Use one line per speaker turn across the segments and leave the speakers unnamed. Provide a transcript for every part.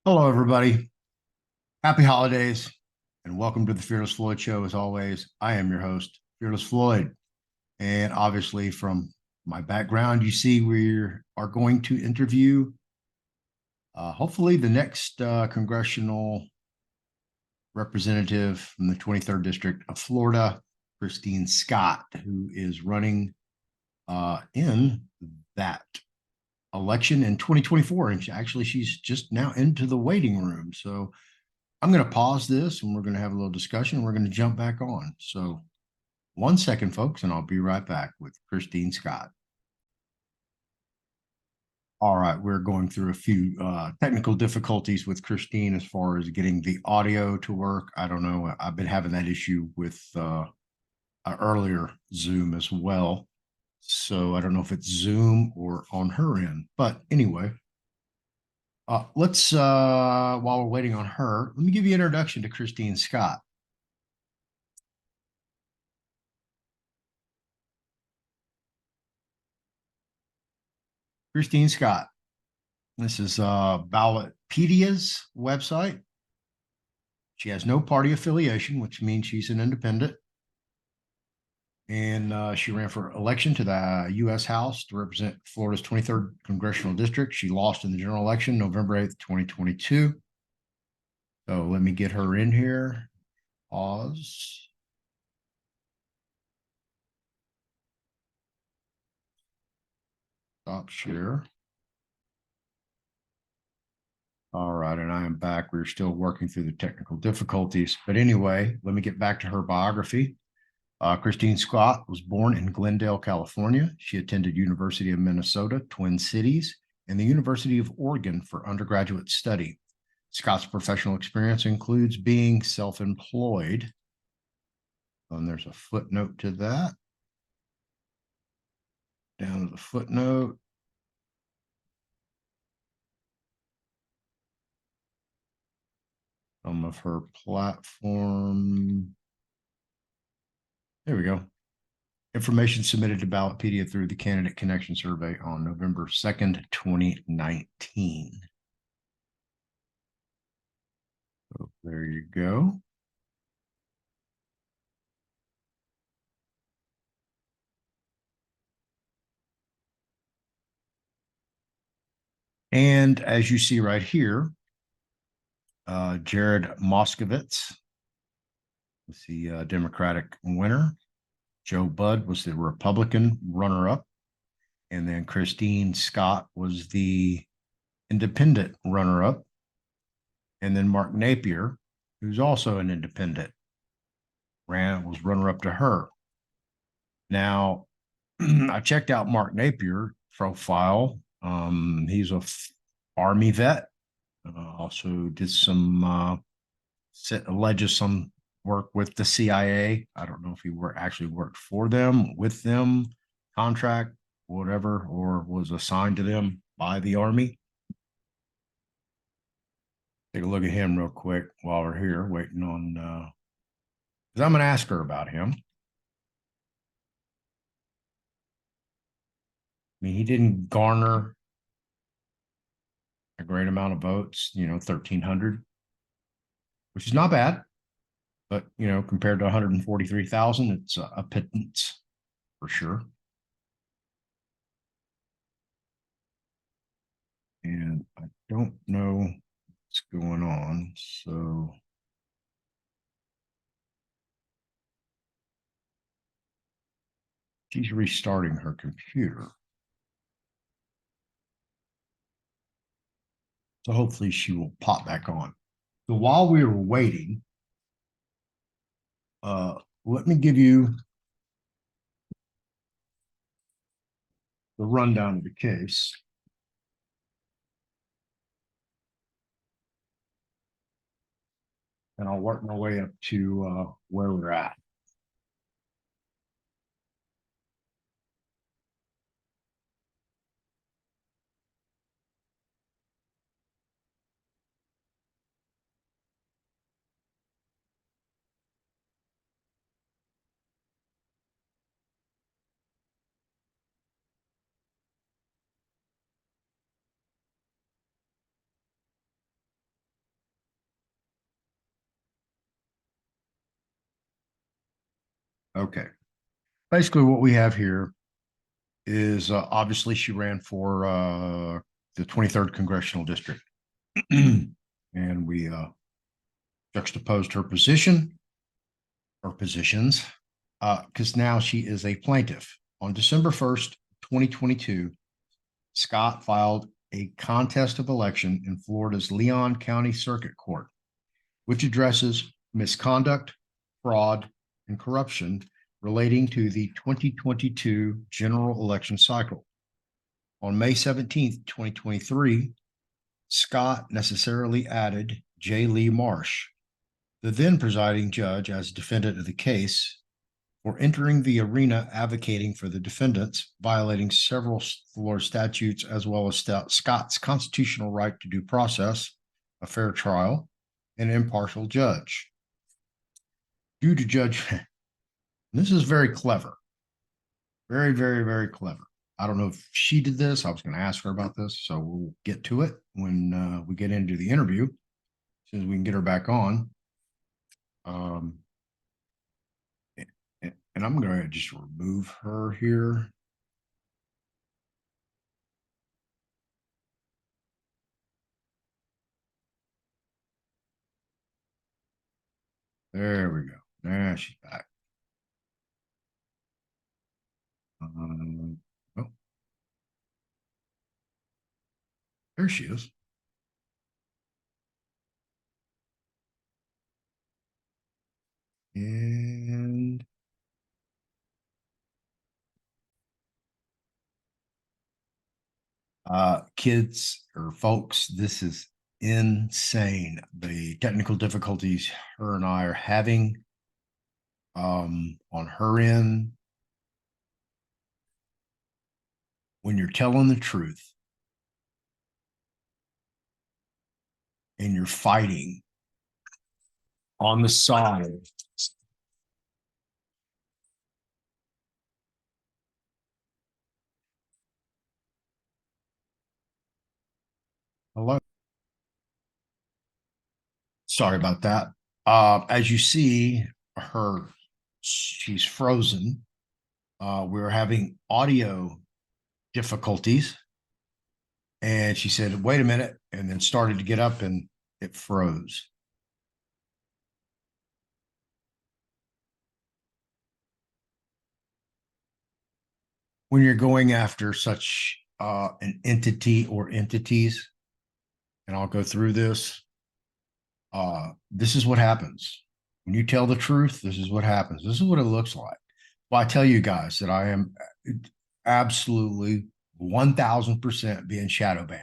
Hello, everybody. Happy holidays and welcome to the Fearless Floyd Show. As always, I am your host, Fearless Floyd. And obviously, from my background, you see we are going to interview hopefully the next congressional representative from the 23rd District of Florida, Christine Scott, who is running in that election in 2024. And she's just now into the waiting room. So I'm going to pause this and we're going to have a little discussion. We're going to jump back on. So, 1 second, folks, and I'll be right back with Christine Scott. All right, we're going through a few technical difficulties with Christine as far as getting the audio to work. I don't know. I've been having that issue with earlier Zoom as well. So I don't know if it's Zoom or on her end. But anyway, let's, while we're waiting on her, let me give you an introduction to Christine Scott. Christine Scott. This is Ballotpedia's website. She has no party affiliation, which means she's an independent. And she ran for election to the U.S. House to represent Florida's 23rd Congressional District. She lost in the general election November 8th, 2022. So let me get her in here. Pause. Stop share. All right, and I am back. We're still working through the technical difficulties. But anyway, let me get back to her biography. Christine Scott was born in Glendale, California. She attended University of Minnesota, Twin Cities, and the University of Oregon for undergraduate study. Scott's professional experience includes being self-employed. And there's a footnote to that. Down to the footnote. Some of her platform. There we go. Information submitted to Ballotpedia through the Candidate Connection Survey on November 2nd, 2019. So there you go. And as you see right here, Jared Moskowitz was the Democratic winner. Joe Budd was the Republican runner-up. And then Christine Scott was the independent runner-up. And then Mark Napier, who's also an independent, was runner-up to her. Now, I checked out Mark Napier profile. He's a Army vet. Also did some alleges some work with the CIA. I don't know if he actually worked for them, with them, contract, whatever, or was assigned to them by the Army. Take a look at him real quick while we're here waiting on, because I'm going to ask her about him. I mean, he didn't garner a great amount of votes, 1,300, which is not bad. But, compared to 143,000, it's a pittance for sure. And I don't know what's going on. So she's restarting her computer. So hopefully she will pop back on. So while we were waiting, let me give you the rundown of the case. And I'll work my way up to where we're at. Okay. Basically, what we have here is obviously she ran for the 23rd Congressional District. And we juxtaposed her position or positions because now she is a plaintiff. On December 1st, 2022, Scott filed a contest of election in Florida's Leon County Circuit Court, which addresses misconduct, fraud, and corruption relating to the 2022 general election cycle. On May 17th, 2023, Scott necessarily added J. Lee Marsh, the then presiding judge, as defendant of the case for entering the arena advocating for the defendants, violating several Florida statutes, as well as Scott's constitutional right to due process, a fair trial, and an impartial judge. Due to Judge, this is very clever. Very, very, very clever. I don't know if she did this. I was going to ask her about this, so we'll get to it when we get into the interview, as soon as we can get her back on. And I'm going to just remove her here. There we go. Now she's back. Oh, there she is. And kids or folks, this is insane. The technical difficulties her and I are having on her end. When you're telling the truth and you're fighting on the side hello, sorry about that. As you see, she's frozen. We're having audio difficulties. And she said, wait a minute, and then started to get up and it froze. When you're going after such an entity or entities, and I'll go through this, this is what happens. When you tell the truth, this is what happens. This is what it looks like. Well, I tell you guys that I am absolutely 1000% being shadow banned.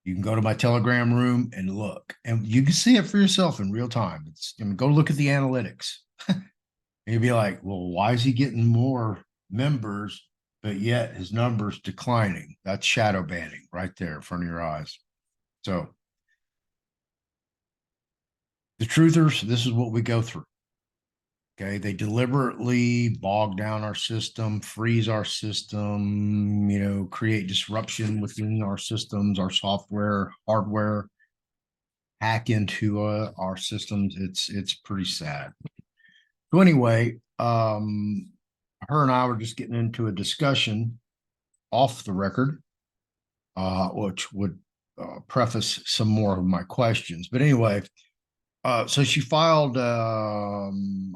You can go to my Telegram room and look, and you can see it for yourself in real time. It's go look at the analytics. And you'd be like, well, why is he getting more members, but yet his numbers declining? That's shadow banning right there in front of your eyes. So the truthers, this is what we go through. Okay. They deliberately bog down our system, freeze our system, create disruption within our systems, our software, hardware, hack into our systems. It's pretty sad. So anyway, her and I were just getting into a discussion off the record, which would preface some more of my questions. But anyway, so she filed an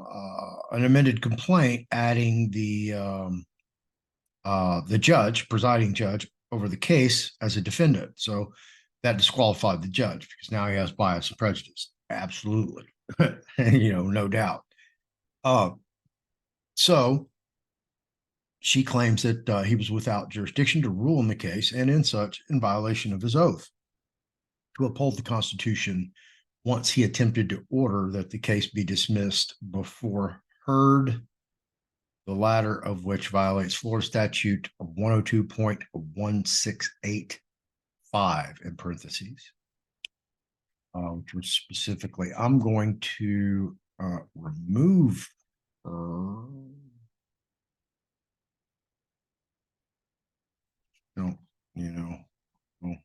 amended complaint adding the presiding judge over the case as a defendant. So that disqualified the judge because now he has bias and prejudice. Absolutely. No doubt. So she claims that he was without jurisdiction to rule in the case and in such in violation of his oath to uphold the Constitution once he attempted to order that the case be dismissed before heard, the latter of which violates Florida statute of 102.1685 in parentheses, which was specifically, I'm going to remove her. No, well,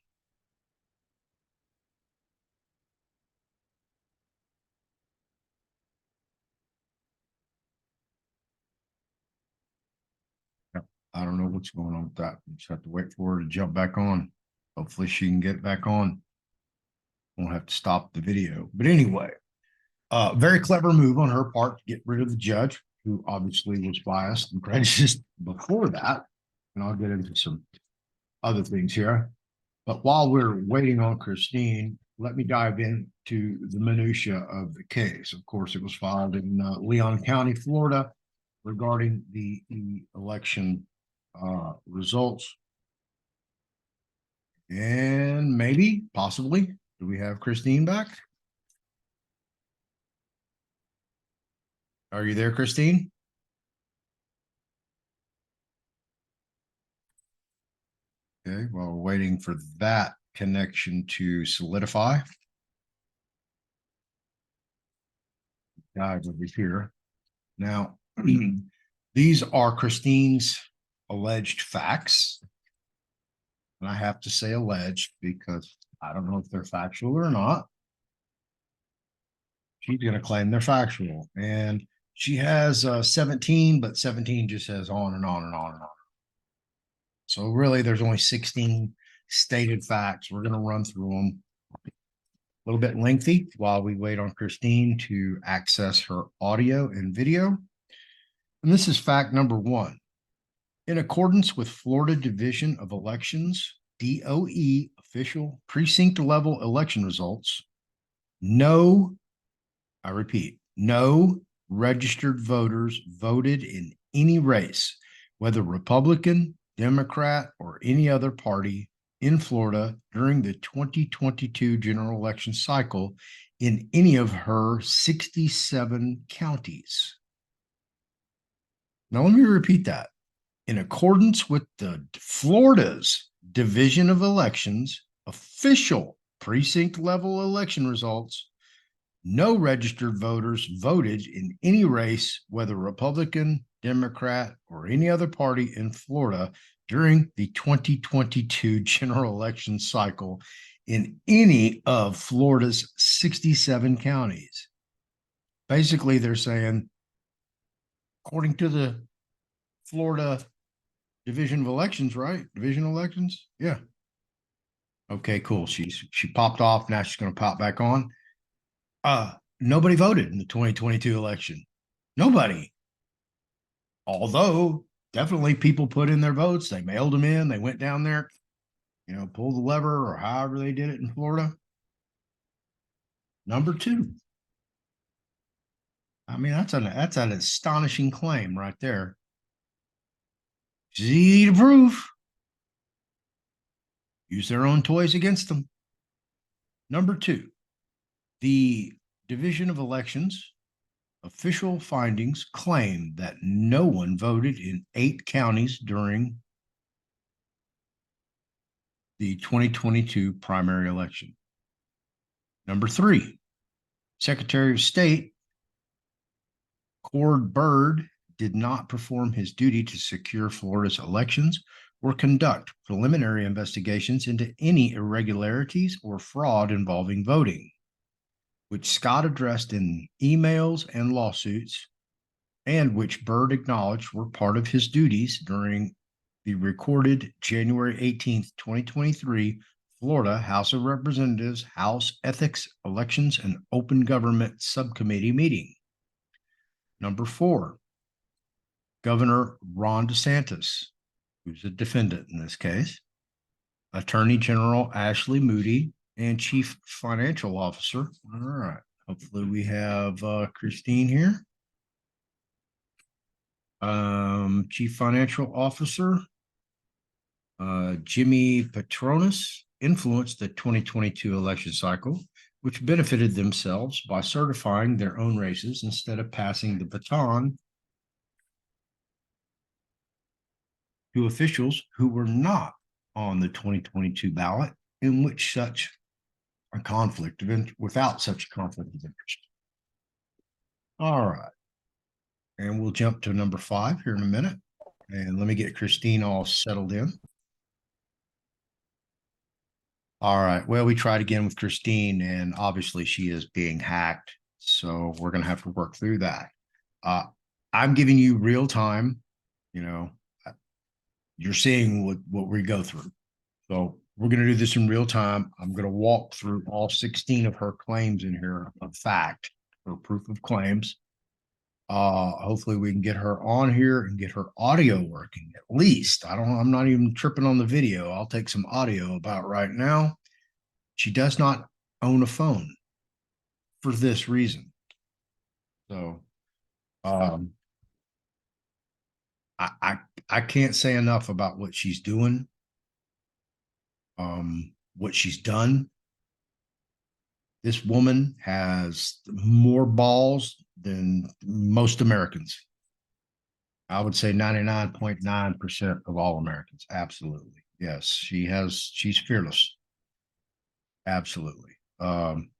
I don't know what's going on with that. We just have to wait for her to jump back on. Hopefully she can get back on. Won't have to stop the video. But anyway, very clever move on her part to get rid of the judge, who obviously was biased and prejudiced before that. And I'll get into some other things here. But while we're waiting on Christine, let me dive into the minutia of the case. Of course, it was filed in Leon County, Florida, regarding the election results. And maybe, possibly, do we have Christine back? Are you there, Christine? Okay, while we're waiting for that connection to solidify. Dive over here. Now, these are Christine's alleged facts. And I have to say alleged because I don't know if they're factual or not. She's going to claim they're factual. And she has 17, but 17 just says on and on and on and on. So really, there's only 16 stated facts. We're going to run through them. A little bit lengthy while we wait on Christine to access her audio and video. And this is fact number 1. In accordance with Florida Division of Elections, DOE official precinct level election results, no, I repeat, no registered voters voted in any race, whether Republican, Democrat, or any other party in Florida during the 2022 general election cycle in any of her 67 counties. Now, let me repeat that. In accordance with the Florida's Division of Elections official precinct level election results, no registered voters voted in any race, whether Republican, Democrat, or any other party in Florida during the 2022 general election cycle in any of Florida's 67 counties. Basically, they're saying, according to the Florida Division of Elections, right? Division of Elections? Yeah. Okay, cool. She popped off. Now she's going to pop back on. Nobody voted in the 2022 election. Nobody. Although definitely people put in their votes. They mailed them in. They went down there, pulled the lever or however they did it in Florida. Number 2. I mean, that's an astonishing claim right there. It's easy to prove. Use their own toys against them. Number 2, the Division of Elections official findings claim that no one voted in 8 counties during the 2022 primary election. Number 3, Secretary of State Cord Byrd did not perform his duty to secure Florida's elections or conduct preliminary investigations into any irregularities or fraud involving voting, which Scott addressed in emails and lawsuits, and which Byrd acknowledged were part of his duties during the recorded January 18th, 2023 Florida House of Representatives House Ethics, Elections, and Open Government Subcommittee meeting. Number 4, Governor Ron DeSantis, who's a defendant in this case, Attorney General Ashley Moody, and Chief Financial Officer. All right. Hopefully we have Christine here. Chief Financial Officer Jimmy Petronas influenced the 2022 election cycle, which benefited themselves by certifying their own races instead of passing the baton to officials who were not on the 2022 ballot, in which such a conflict of interest, without such a conflict of interest. All right. And we'll jump to number 5 here in a minute. And let me get Christine all settled in. All right. Well, we tried again with Christine, and obviously she is being hacked. So we're going to have to work through that. I'm giving you real time, you're seeing what we go through. So we're going to do this in real time. I'm going to walk through all 16 of her claims in here of fact, her proof of claims. Hopefully we can get her on here and get her audio working at least. I'm not even tripping on the video. I'll take some audio about right now. She does not own a phone for this reason. So I can't say enough about what she's doing, what she's done. This woman has more balls than most Americans. I would say 99.9% of all Americans. Absolutely. Yes, she's fearless. Absolutely. I'm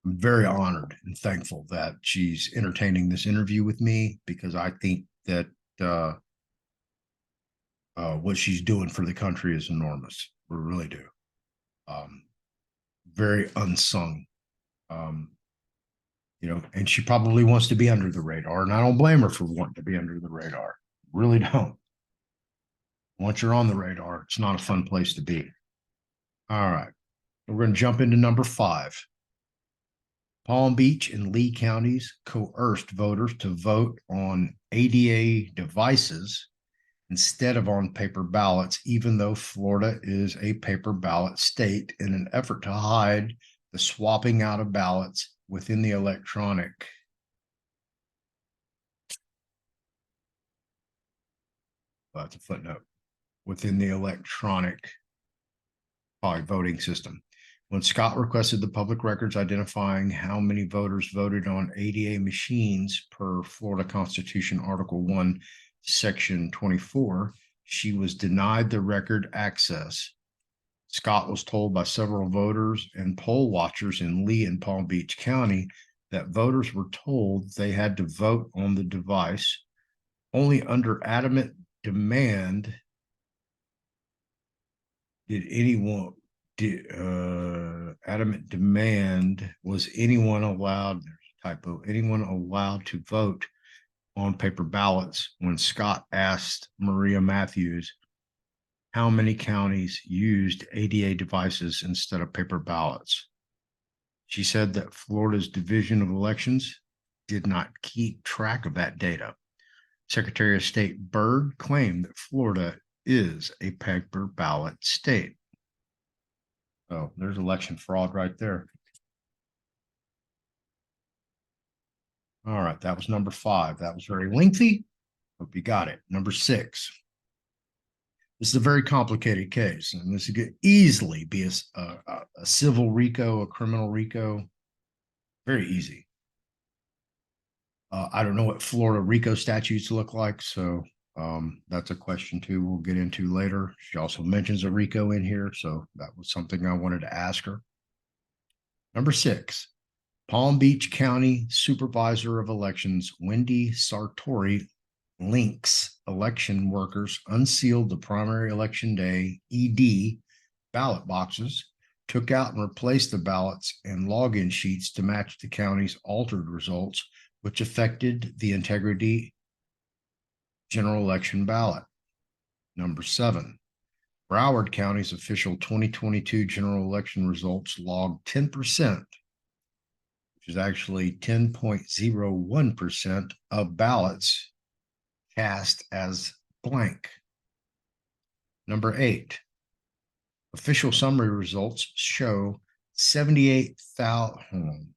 very honored and thankful that she's entertaining this interview with me because I think that what she's doing for the country is enormous. We really do. Very unsung. And she probably wants to be under the radar, and I don't blame her for wanting to be under the radar. Really don't. Once you're on the radar, it's not a fun place to be. All right. We're going to jump into number 5. Palm Beach and Lee counties coerced voters to vote on ADA devices instead of on paper ballots, even though Florida is a paper ballot state, in an effort to hide the swapping out of ballots within the electronic. Well, that's a footnote. Within the electronic voting system. When Scott requested the public records identifying how many voters voted on ADA machines per Florida Constitution, Article 1, Section 24, she was denied the record access. Scott was told by several voters and poll watchers in Lee and Palm Beach County that voters were told they had to vote on the device only under adamant demand adamant demand was anyone allowed, anyone allowed to vote on paper ballots when Scott asked Maria Matthews how many counties used ADA devices instead of paper ballots. She said that Florida's Division of Elections did not keep track of that data. Secretary of State Byrd claimed that Florida is a paper ballot state. So there's election fraud right there. All right, that was number 5. That was very lengthy. Hope you got it. Number 6. This is a very complicated case, and this could easily be a civil RICO, a criminal RICO. Very easy. I don't know what Florida RICO statutes look like, so that's a question too we'll get into later. She also mentions a RICO in here, so that was something I wanted to ask her. Number 6, Palm Beach County Supervisor of Elections Wendy Sartori links election workers unsealed the primary election day ED ballot boxes, took out and replaced the ballots and login sheets to match the county's altered results, which affected the integrity general election ballot. Number 7, Broward County's official 2022 general election results logged 10%, which is actually 10.01% of ballots cast as blank. Number 8, official summary results show 78,000.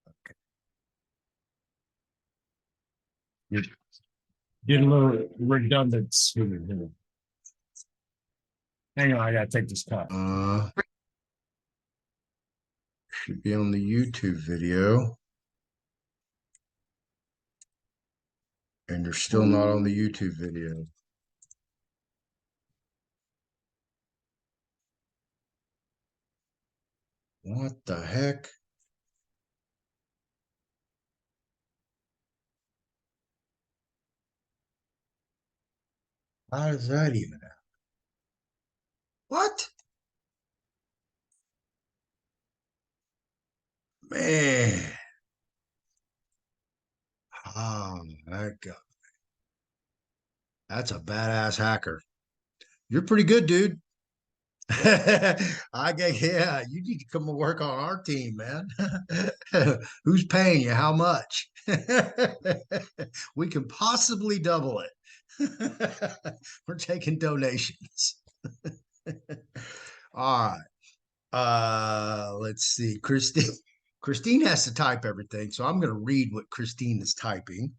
Okay. You're getting a little redundant. Hang on, I gotta take this cut. Should be on the YouTube video. And you're still not on the YouTube video. What the heck? How does that even happen? What? Man. Oh, that guy. That's a badass hacker. You're pretty good, dude. Yeah, you need to come and work on our team, man. Who's paying you? How much? We can possibly double it. We're taking donations. All right. Let's see. Christine has to type everything, so I'm going to read what Christine is typing.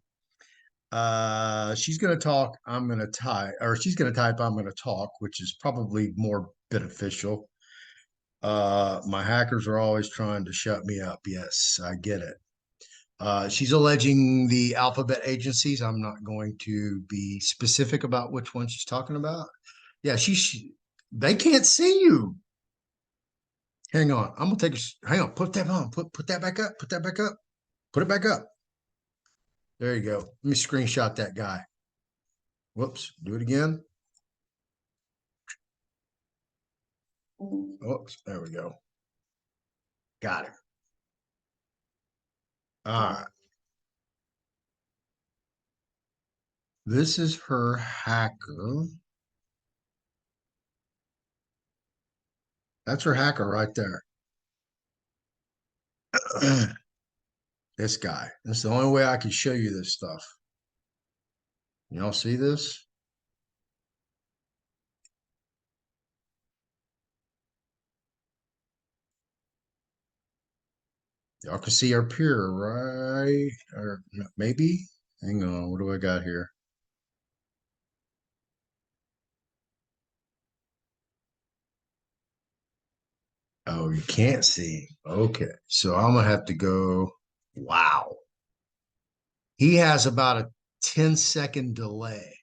She's going to talk, I'm going to type, or she's going to type, I'm going to talk, which is probably more beneficial. My hackers are always trying to shut me up. Yes, I get it. She's alleging the alphabet agencies. I'm not going to be specific about which one she's talking about. Yeah, they can't see you. Hang on. I'm gonna take hang on, put that on. Put that back up. Put that back up. Put it back up. There you go. Let me screenshot that guy. Whoops. Do it again. Oops. There we go. Got it. All right. This is her hacker. That's her hacker right there. This guy. That's the only way I can show you this stuff. Y'all see this? Y'all can see our peer, right? Or maybe? Hang on. What do I got here? Oh, you can't see. Okay. So I'm gonna have to go. Wow. He has about a 10-second delay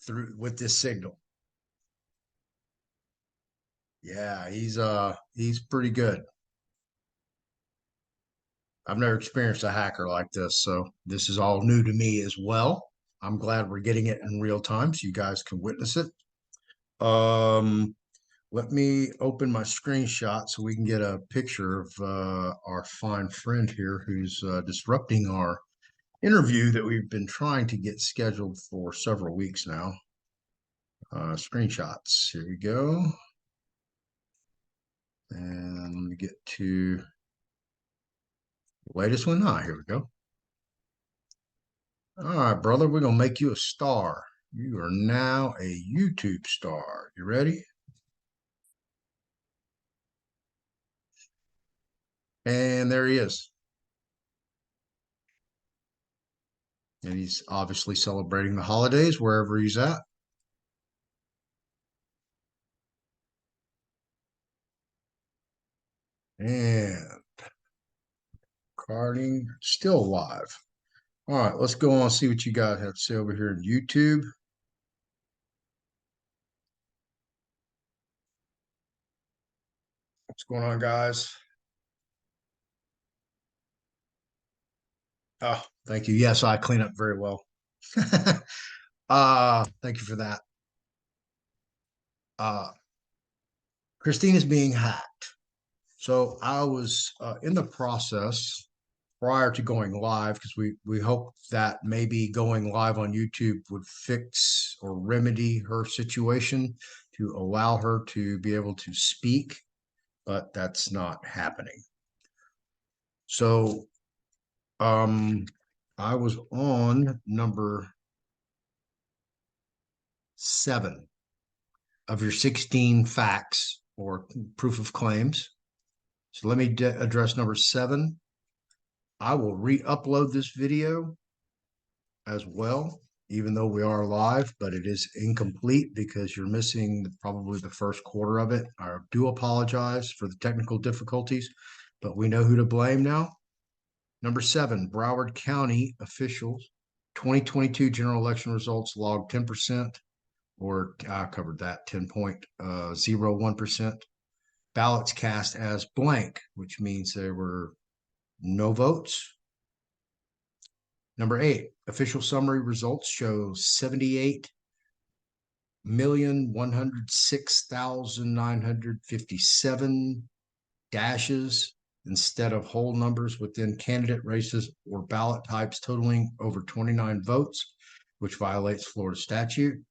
through with this signal. Yeah, he's pretty good. I've never experienced a hacker like this, so this is all new to me as well. I'm glad we're getting it in real time so you guys can witness it. Let me open my screenshot so we can get a picture of our fine friend here who's disrupting our interview that we've been trying to get scheduled for several weeks now. Screenshots. Here we go. And let me get to the latest one. Here we go. All right, brother, we're going to make you a star. You are now a YouTube star. You ready? And there he is. And he's obviously celebrating the holidays wherever he's at. And carding still live. All right, let's go on and see what you guys have to say over here in YouTube. What's going on, guys? Oh, thank you. Yes, I clean up very well. Thank you for that. Christine is being hacked. So I was in the process prior to going live because we hope that maybe going live on YouTube would fix or remedy her situation to allow her to be able to speak, but that's not happening. So I was on number 7 of your 16 facts or proof of claims. So let me address number 7. I will re-upload this video as well, even though we are live, but it is incomplete because you're missing probably the first quarter of it. I do apologize for the technical difficulties, but we know who to blame now. Number 7, Broward County officials, 2022 general election results logged 10%, or I covered that, 10.01%. Ballots cast as blank, which means there were no votes. Number 8, official summary results show 78,106,957 dashes instead of whole numbers within candidate races or ballot types totaling over 29 votes, which violates Florida statute.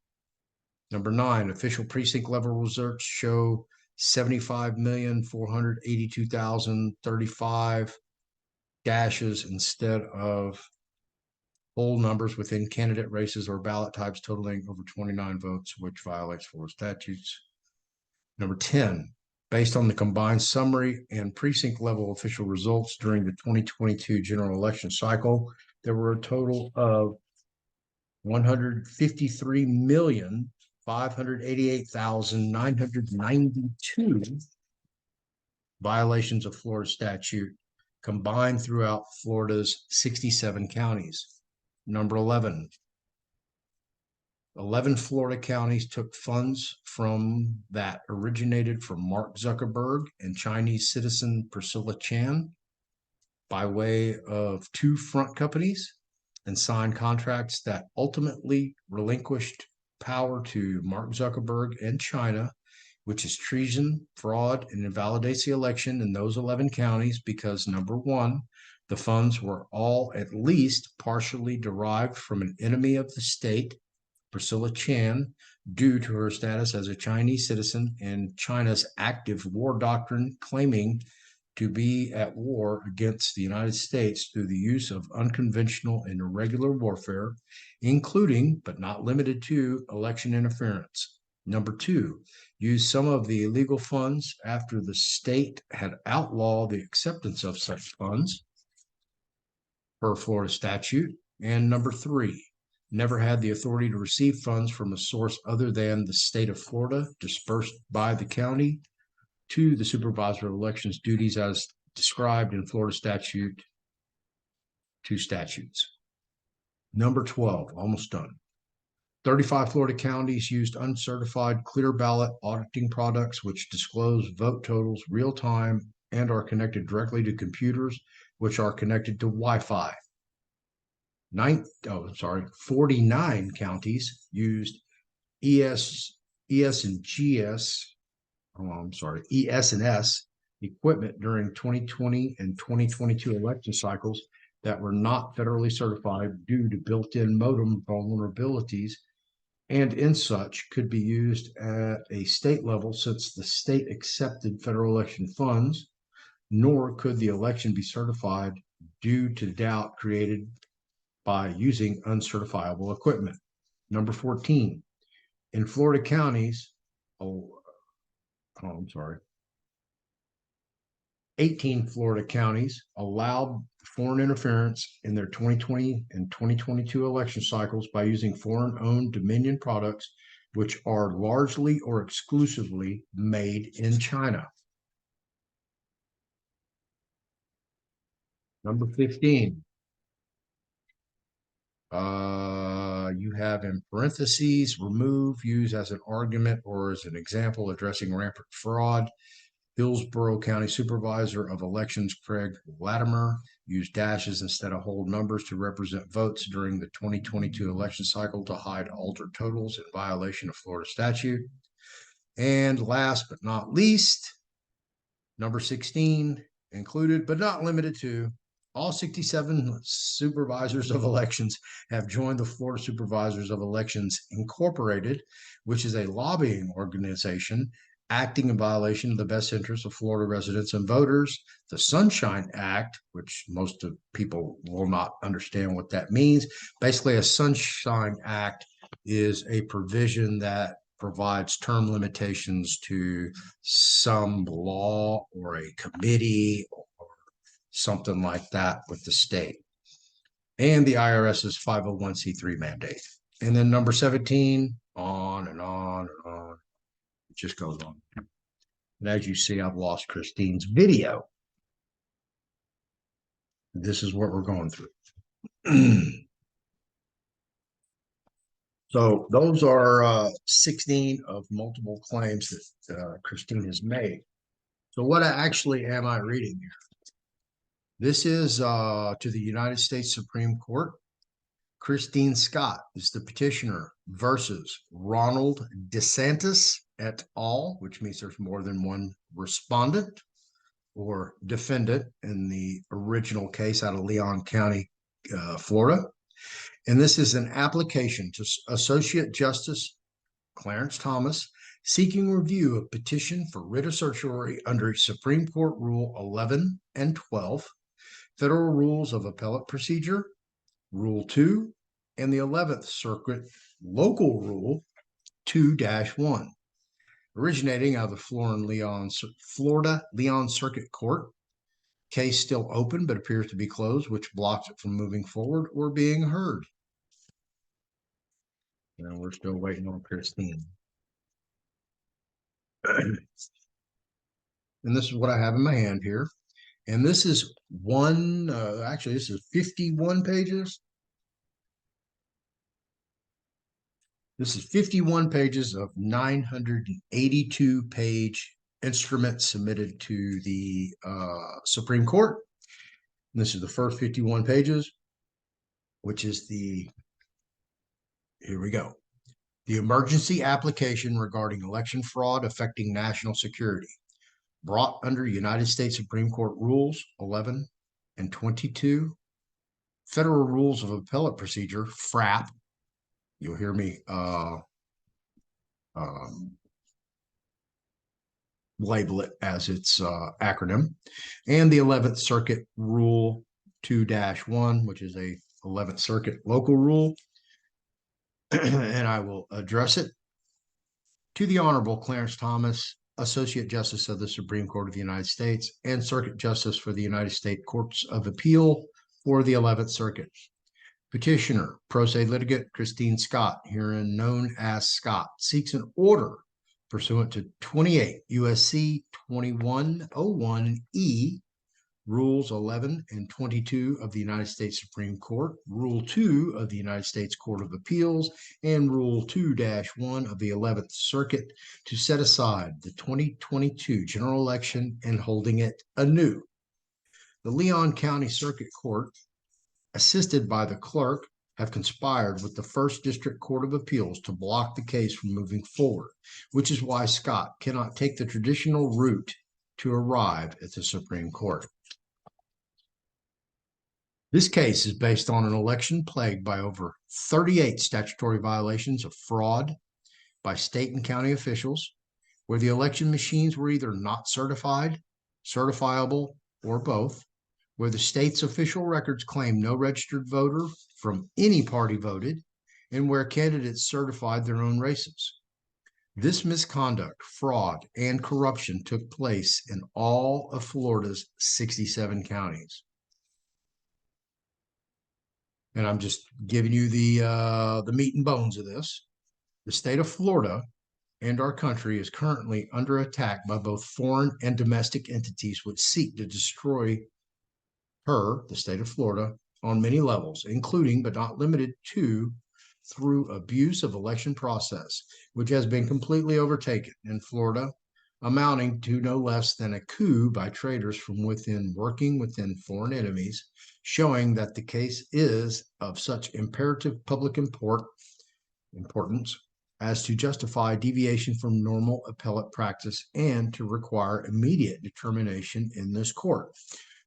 Number 9, official precinct level results show 75,482,035 dashes instead of whole numbers within candidate races or ballot types totaling over 29 votes, which violates Florida statutes. Number 10, based on the combined summary and precinct level official results during the 2022 general election cycle, there were a total of 153,588,992 violations of Florida statute combined throughout Florida's 67 counties. Number 11 Florida counties took funds from that originated from Mark Zuckerberg and Chinese citizen Priscilla Chan by way of 2 front companies and signed contracts that ultimately relinquished power to Mark Zuckerberg and China, which is treason, fraud, and invalidates the election in those 11 counties because, number 1, the funds were all at least partially derived from an enemy of the state, Priscilla Chan, due to her status as a Chinese citizen and China's active war doctrine claiming to be at war against the United States through the use of unconventional and irregular warfare, including, but not limited to, election interference. Number 2, use some of the illegal funds after the state had outlawed the acceptance of such funds per Florida statute. And number 3, never had the authority to receive funds from a source other than the state of Florida, dispersed by the county to the supervisor of elections duties as described in Florida statute 2 statutes. Number 12, almost done. 35 Florida counties used uncertified clear ballot auditing products which disclose vote totals real time and are connected directly to computers which are connected to Wi-Fi. 49 counties used ES and S equipment during 2020 and 2022 election cycles that were not federally certified due to built-in modem vulnerabilities, and in such could be used at a state level since the state accepted federal election funds, nor could the election be certified due to doubt created by using uncertifiable equipment. Number 14, in Florida counties, 18 Florida counties allowed foreign interference in their 2020 and 2022 election cycles by using foreign-owned Dominion products, which are largely or exclusively made in China. Number 15. You have in parentheses, remove, use as an argument or as an example addressing rampant fraud. Hillsborough County Supervisor of Elections Craig Latimer used dashes instead of whole numbers to represent votes during the 2022 election cycle to hide altered totals in violation of Florida statute. And last but not least, number 16, included but not limited to, all 67 supervisors of elections have joined the Florida Supervisors of Elections Incorporated, which is a lobbying organization acting in violation of the best interests of Florida residents and voters. The Sunshine Act, which most of people will not understand what that means. Basically, a Sunshine Act is a provision that provides term limitations to some law or a committee or something like that with the state. And the IRS's 501c3 mandate. And then number 17, on and on and on. It just goes on. And as you see, I've lost Christine's video. This is what we're going through. So those are 16 of multiple claims that Christine has made. So what actually am I reading here? This is to the United States Supreme Court. Christine Scott is the petitioner versus Ronald DeSANTIS et al., which means there's more than one respondent. or defendant in the original case out of Leon County, Florida. And this is an application to Associate Justice Clarence Thomas seeking review of petition for writ of certiorari under Supreme Court Rule 11 and 12, Federal Rules of Appellate Procedure, Rule 2, and the 11th Circuit Local Rule 2-1, originating out of the Florida Leon Circuit Court. Case still open but appears to be closed, which blocks it from moving forward or being heard. And we're still waiting on Christine. And this is what I have in my hand here. And this is actually, this is 51 pages. This is 51 pages of 982-page instrument submitted to the Supreme Court. And this is the first 51 pages, which is here we go. The emergency application regarding election fraud affecting national security, brought under United States Supreme Court Rules 11 and 22, Federal Rules of Appellate Procedure, FRAP. You'll hear me label it as its acronym, and the 11th Circuit Rule 2-1, which is a 11th Circuit local rule. And I will address it to the Honorable Clarence Thomas, Associate Justice of the Supreme Court of the United States and Circuit Justice for the United States Courts of Appeal for the 11th Circuit. Petitioner, pro se litigant Christine Scott, herein known as Scott, seeks an order pursuant to 28 U.S.C. 2101E, Rules 11 and 22 of the United States Supreme Court, Rule 2 of the United States Court of Appeals, and Rule 2-1 of the 11th Circuit to set aside the 2022 general election and holding it anew. The Leon County Circuit Court, assisted by the clerk, have conspired with the First District Court of Appeals to block the case from moving forward, which is why Scott cannot take the traditional route to arrive at the Supreme Court. This case is based on an election plagued by over 38 statutory violations of fraud by state and county officials, where the election machines were either not certified, certifiable, or both, where the state's official records claim no registered voter from any party voted, and where candidates certified their own races. This misconduct, fraud, and corruption took place in all of Florida's 67 counties. And I'm just giving you the meat and bones of this. The state of Florida and our country is currently under attack by both foreign and domestic entities which seek to destroy the state of Florida, on many levels, including but not limited to through abuse of election process, which has been completely overtaken in Florida, amounting to no less than a coup by traitors from within, working within foreign enemies, showing that the case is of such imperative public importance as to justify deviation from normal appellate practice and to require immediate determination in this court.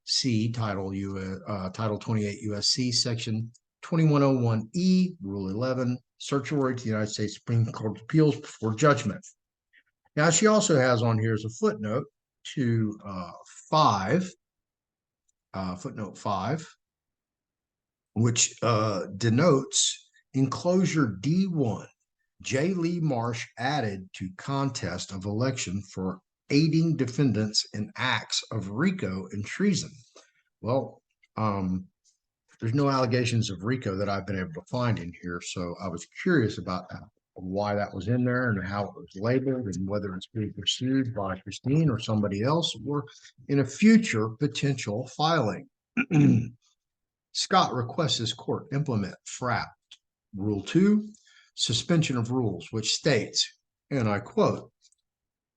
See Title 28 U.S.C. Section 2101E, Rule 11, Certiorari to the United States Supreme Court of Appeals before judgment. Now, she also has on here as a footnote to footnote 5, which denotes enclosure D1. J. Lee Marsh added to contest of election for aiding defendants in acts of RICO and treason. Well, there's no allegations of RICO that I've been able to find in here, so I was curious about why that was in there and how it was labeled and whether it's being pursued by Christine or somebody else or in a future potential filing. Scott requests this court implement FRAP Rule 2, suspension of rules, which states, and I quote,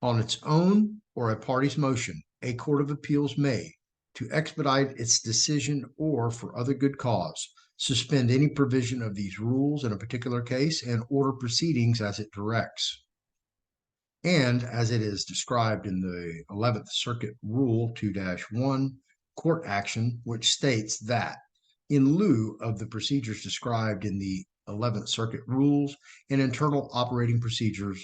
on its own or a party's motion, a court of appeals may, to expedite its decision or for other good cause, suspend any provision of these rules in a particular case and order proceedings as it directs. and as it is described in the 11th Circuit Rule 2-1 court action, which states that in lieu of the procedures described in the 11th Circuit Rules and internal operating procedures,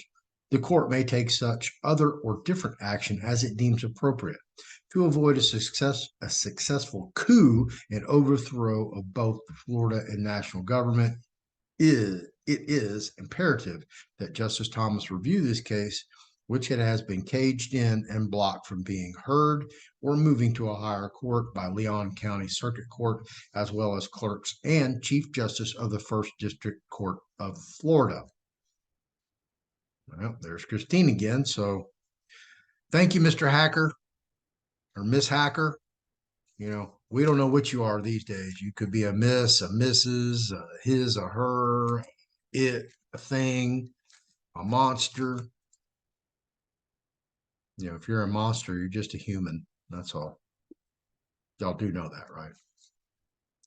the court may take such other or different action as it deems appropriate to avoid a successful coup and overthrow of both the Florida and national government. It is imperative that Justice Thomas review this case, which it has been caged in and blocked from being heard or moving to a higher court by Leon County Circuit Court, as well as clerks and Chief Justice of the First District Court of Florida. Well, there's Christine again. So thank you, Mr. Hacker or Miss Hacker. You know, we don't know what you are these days. You could be a miss, a Mrs., a his, a her, it, a thing, a monster. You know, if you're a monster, you're just a human. That's all. Y'all do know that, right?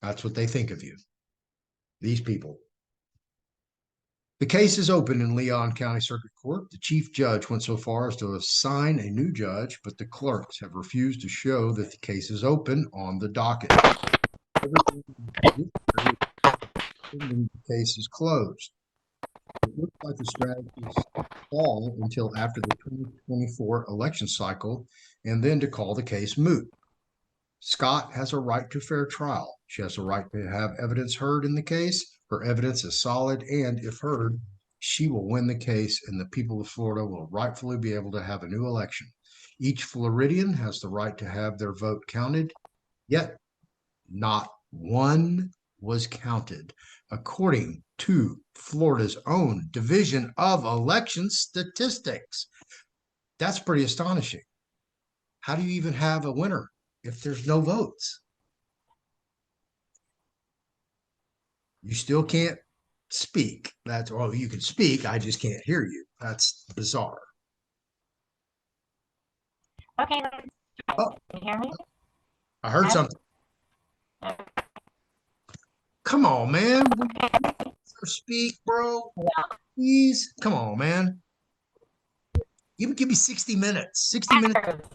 That's what they think of you. These people. The case is open in Leon County Circuit Court. The chief judge went so far as to assign a new judge, but the clerks have refused to show that the case is open on the docket. The case is closed. It looks like the strategies fall until after the 2024 election cycle, and then to call the case moot. Scott has a right to fair trial. She has a right to have evidence heard in the case. Her evidence is solid, and if heard, she will win the case, and the people of Florida will rightfully be able to have a new election. Each Floridian has the right to have their vote counted, yet not one was counted, according to Florida's own Division of Election Statistics. That's pretty astonishing. How do you even have a winner if there's no votes? You still can't speak. That's, oh, you can speak, I just can't hear you. That's bizarre.
Okay.
Oh,
can you hear me?
I heard something. Come on, man. Speak, bro. Please. Come on, man. Give me 60 minutes. 60 minutes.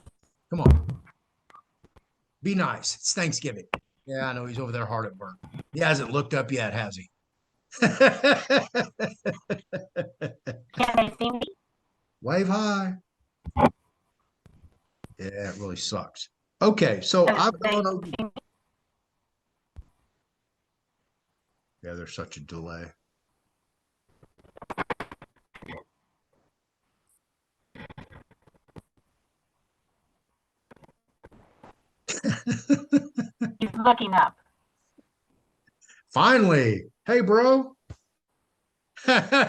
Come on. Be nice. It's Thanksgiving. Yeah, I know he's over there hard at work. He hasn't looked up yet, has he?
Can they see me?
Wave high. Yeah, it really sucks. Okay, so I've gone over. Yeah, there's such a delay.
He's looking up.
Finally. Hey, bro. Come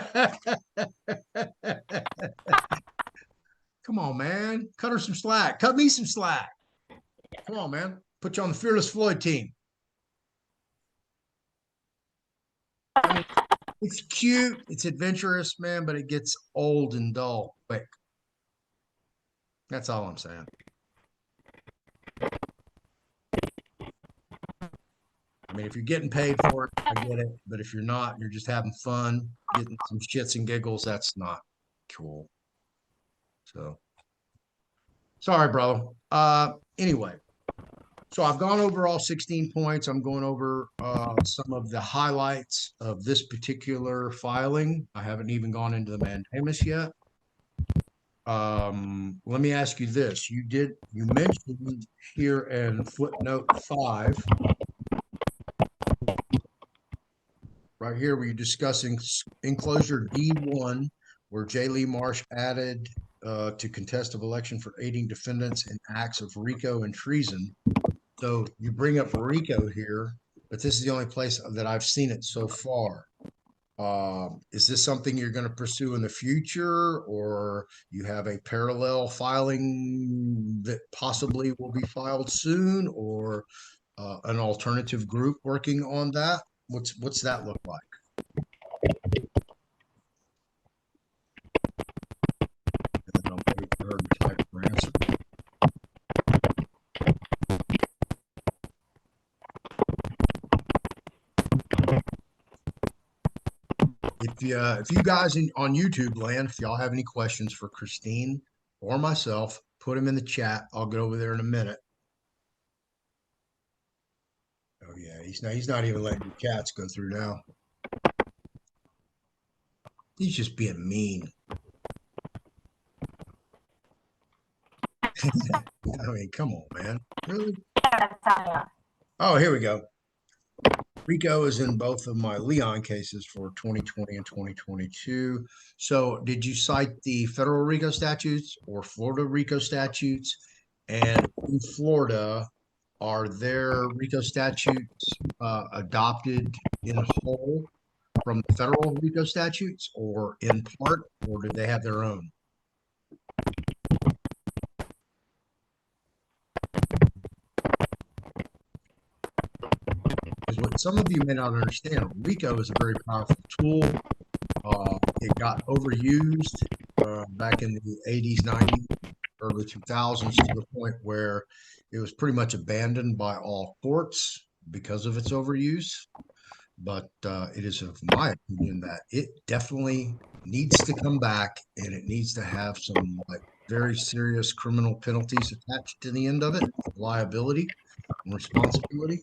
on, man. Cut her some slack. Cut me some slack. Come on, man. Put you on the Fearless Floyd team. I mean, it's cute. It's adventurous, man, but it gets old and dull quick. That's all I'm saying. I mean, if you're getting paid for it, I get it. But if you're not, you're just having fun, getting some shits and giggles, that's not cool. So, sorry, bro. Anyway, so I've gone over all 16 points. I'm going over some of the highlights of this particular filing. I haven't even gone into the Mandamus yet. Let me ask you this. You mentioned here in footnote 5, right here, where you're discussing enclosure D1, where J. Lee Marsh added to contest of election for aiding defendants in acts of RICO and treason. So you bring up RICO here, but this is the only place that I've seen it so far. Is this something you're going to pursue in the future, or you have a parallel filing that possibly will be filed soon, or an alternative group working on that? What's that look like? And then I'll wait for her to type her answer. if you guys on YouTube land, if y'all have any questions for Christine or myself, put them in the chat. I'll get over there in a minute. Oh yeah, he's not even letting the chats go through now. He's just being mean. I mean, come on, man. Really? Oh, here we go. Rico is in both of my Leon cases for 2020 and 2022. So did you cite the federal RICO statutes or Florida RICO statutes? And in Florida, are their RICO statutes adopted in whole from the federal RICO statutes or in part, or do they have their own? Because what some of you may not understand, RICO is a very powerful tool. It got overused back in the 80s, 90s, early 2000s to the point where it was pretty much abandoned by all courts because of its overuse. But it is of my opinion that it definitely needs to come back, and it needs to have some like very serious criminal penalties attached to the end of it, liability and responsibility.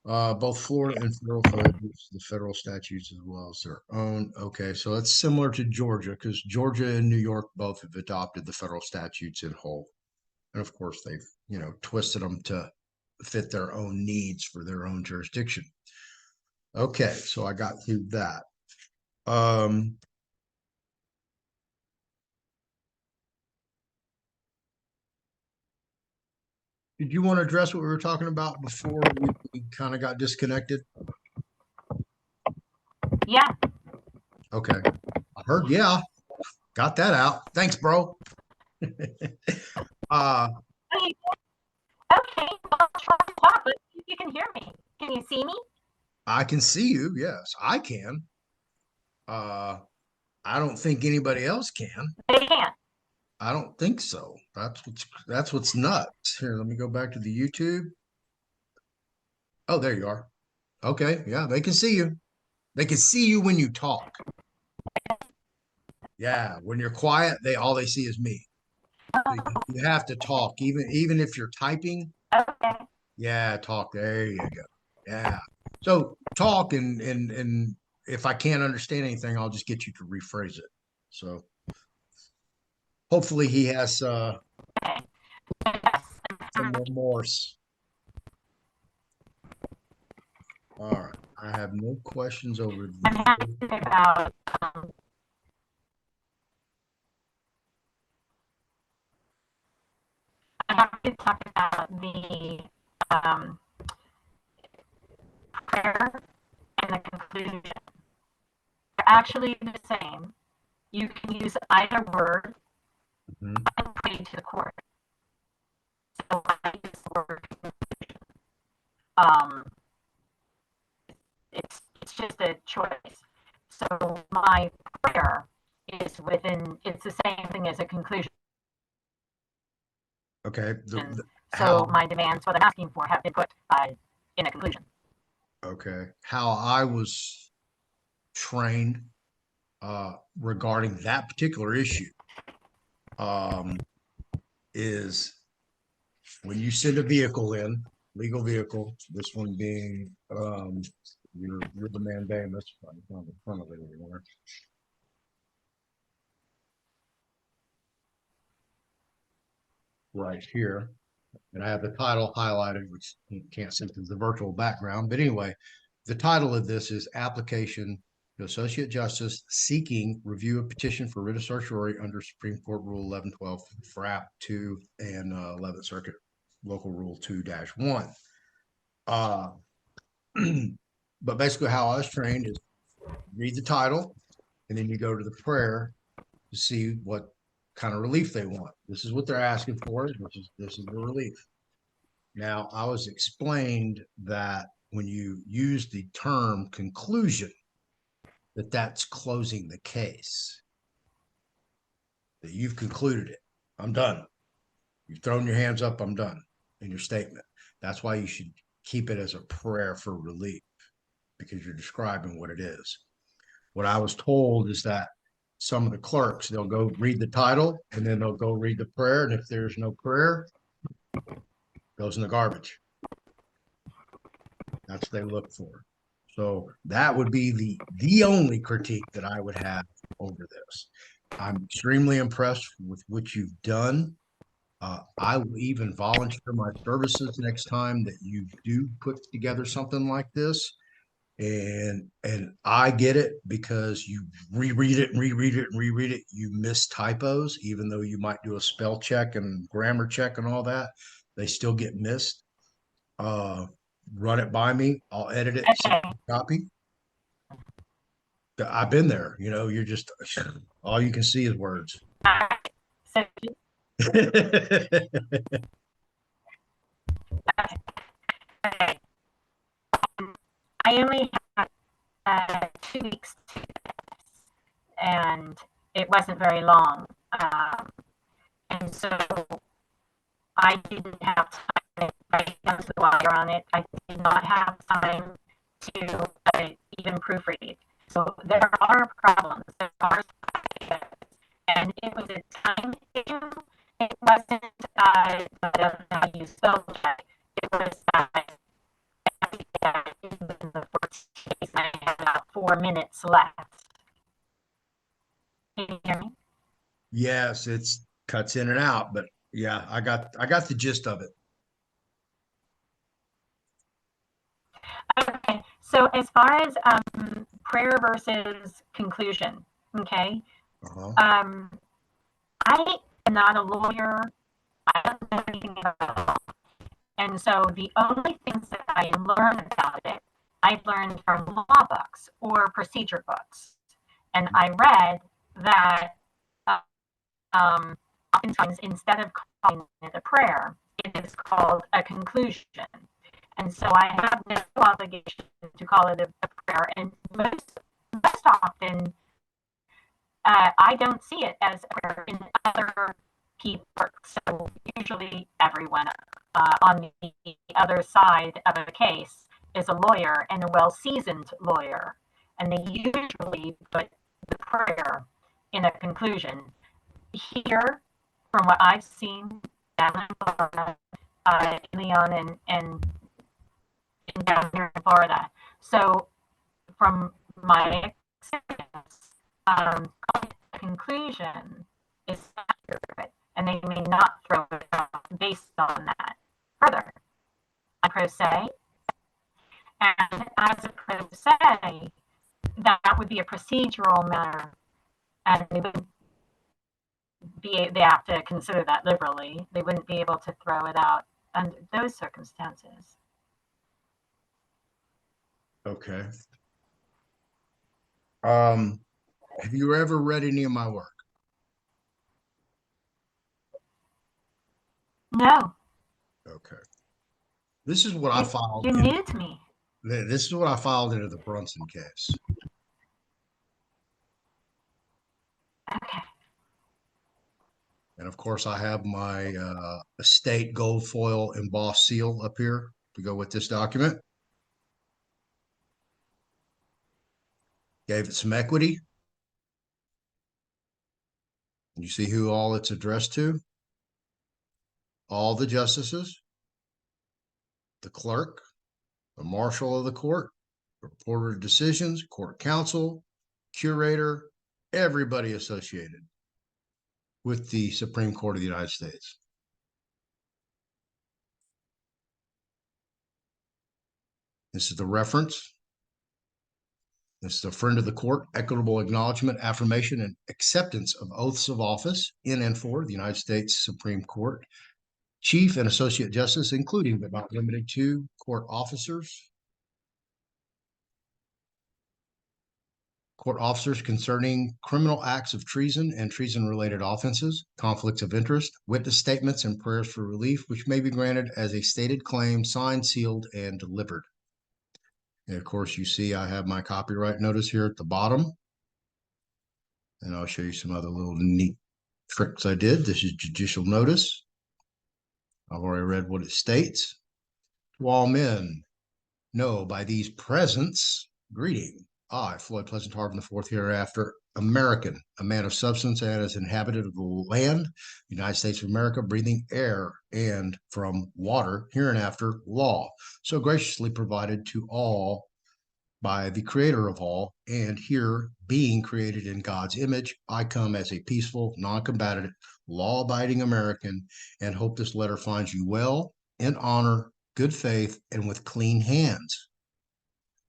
Both Florida and federal code use the federal statutes as well as their own. Okay, so it's similar to Georgia because Georgia and New York both have adopted the federal statutes in whole, and of course they've twisted them to fit their own needs for their own jurisdiction. Okay, so I got through that. Did you want to address what we were talking about before we kind of got disconnected?
Yeah.
Okay. I heard, yeah. Got that out. Thanks, bro.
Okay, well, I'll try to talk, but you can hear me. Can you see me?
I can see you. Yes, I can. I don't think anybody else can.
They can't.
I don't think so. That's what's nuts. Here, let me go back to the YouTube. Oh, there you are. Okay, yeah, they can see you. They can see you when you talk. Yeah, when you're quiet, all they see is me. So you have to talk, even if you're typing.
Okay.
Yeah, talk. There you go. Yeah. So talk, and if I can't understand anything, I'll just get you to rephrase it. So hopefully he has some remorse. All right. I have no questions over
I'm happy to think about I'm happy to talk about the prayer and the conclusion. They're actually the same. You can use either word and pray to the court. So I use the word conclusion. It's just a choice. So my prayer is it's the same thing as a conclusion.
Okay.
So my demands, what I'm asking for, have been put in a conclusion.
Okay. How I was trained regarding that particular issue is when you send a vehicle in, legal vehicle, this one being you're the Mandamus, I'm not in front of it anymore. Right here. And I have the title highlighted, which you can't see because the virtual background. But anyway, the title of this is Application to Associate Justice Seeking Review of Petition for Writ of Certiorari under Supreme Court Rule 1112 for App 2 and 11th Circuit Local Rule 2-1. But basically how I was trained is read the title, and then you go to the prayer to see what kind of relief they want. This is what they're asking for. This is the relief. Now, I was explained that when you use the term conclusion, that's closing the case, that you've concluded it. I'm done. You've thrown your hands up. I'm done in your statement. That's why you should keep it as a prayer for relief, because you're describing what it is. What I was told is that some of the clerks, they'll go read the title and then they'll go read the prayer. And if there's no prayer, it goes in the garbage. That's what they look for. So that would be the only critique that I would have over this. I'm extremely impressed with what you've done. I will even volunteer my services next time that you do put together something like this. And I get it because you reread it and reread it and reread it. You miss typos, even though you might do a spell check and grammar check and all that, they still get missed. Run it by me. I'll edit it, send
Okay.
you a copy. I've been there. You know, you're just all you can see is words.
So, okay. I only had 2 weeks to do this, and it wasn't very long. And so I didn't have time to write down to the wire on it. I did not have time to even proofread. So there are problems. There are ideas. And it was a time issue. It wasn't how you spell check. It was in the 14 days, I had about 4 minutes left. Can you hear me?
Yes, it's cuts in and out, but yeah, I got the gist of it.
Okay, so as far as prayer versus conclusion, okay, I am not a lawyer. I don't know anything about it. And so the only things that I learned about it, I learned from law books or procedure books. And I read that oftentimes instead of calling it a prayer, it is called a conclusion. And so I have no obligation to call it a prayer. And most often, I don't see it as a prayer in other people's work. So usually everyone on the other side of a case is a lawyer and a well-seasoned lawyer. And they usually put the prayer in a conclusion. Here, from what I've seen down in Florida, Leon and down here in Florida. So from my experience, conclusion is accurate, and they may not throw it out based on that. Further, a pro se, and as a pro se, that would be a procedural matter, and they have to consider that liberally. They wouldn't be able to throw it out under those circumstances.
Okay. Have you ever read any of my work?
No.
Okay. This is what I filed.
You're new to me.
This is what I filed into the Brunson case.
Okay.
And of course, I have my estate gold foil embossed seal up here to go with this document. Gave it some equity. You see who all it's addressed to? All the justices, the clerk, the marshal of the court, the reporter of decisions, court counsel, curator, everybody associated with the Supreme Court of the United States. This is the reference. This is a friend of the court, equitable acknowledgement, affirmation, and acceptance of oaths of office in and for the United States Supreme Court, Chief and Associate Justice, including but not limited to court officers concerning criminal acts of treason and treason-related offenses, conflicts of interest, witness statements, and prayers for relief, which may be granted as a stated claim, signed, sealed, and delivered. And of course, you see I have my copyright notice here at the bottom. And I'll show you some other little neat tricks I did. This is judicial notice. I've already read what it states. To all men, know by these presents, greeting. I, Floyd Pleasant Harvin IV, hereafter, American, a man of substance and as inhabitant of the land, United States of America, breathing air and from water, hereinafter, law, so graciously provided to all by the creator of all, and here being created in God's image, I come as a peaceful, non-combatant, law-abiding American, and hope this letter finds you well, in honor, good faith, and with clean hands.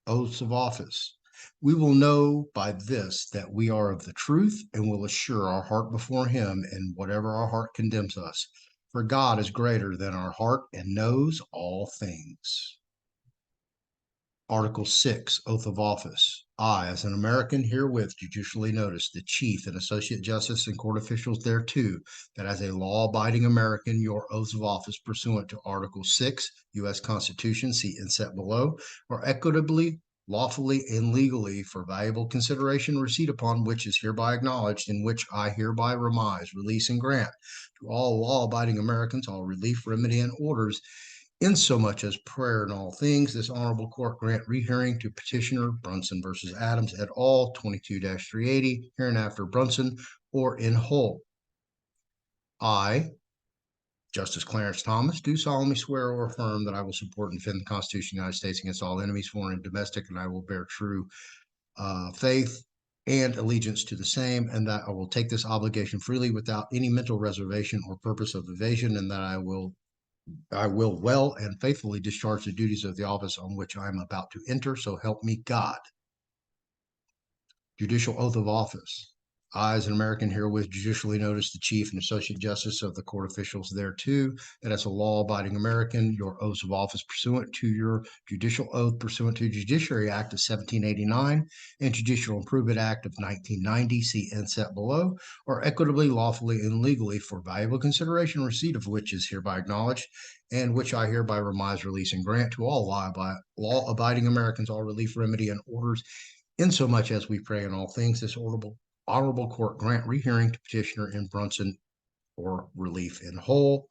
Oaths of office. We will know by this that we are of the truth and will assure our heart before him in whatever our heart condemns us. For God is greater than our heart and knows all things. Article 6, Oath of Office. I, as an American, herewith judicially notice the Chief and Associate Justice and court officials thereto, that as a law-abiding American, your oaths of office pursuant to Article 6, U.S. Constitution, see inset below, are equitably, lawfully, and legally for valuable consideration receipt upon which is hereby acknowledged, in which I hereby remise, release, and grant to all law-abiding Americans all relief, remedy, and orders insomuch as prayer in all things, this honorable court grant rehearing to petitioner Brunson versus Adams et al. 22-380, hereinafter Brunson, or in whole. I, Justice Clarence Thomas, do solemnly swear or affirm that I will support and defend the Constitution of the United States against all enemies, foreign and domestic, and I will bear true faith and allegiance to the same, and that I will take this obligation freely without any mental reservation or purpose of evasion, and that I will well and faithfully discharge the duties of the office on which I am about to enter, so help me God. Judicial Oath of Office. I, as an American, herewith judicially notice the Chief and Associate Justice of the court officials thereto, that as a law-abiding American, your oaths of office pursuant to your judicial oath pursuant to Judiciary Act of 1789 and Judicial Improvement Act of 1990, see inset below, are equitably, lawfully, and legally for valuable consideration, receipt of which is hereby acknowledged, and which I hereby remise, release, and grant to all law-abiding Americans all relief, remedy, and orders, insomuch as we pray in all things, this honorable court grant rehearing to petitioner in Brunson or relief in whole.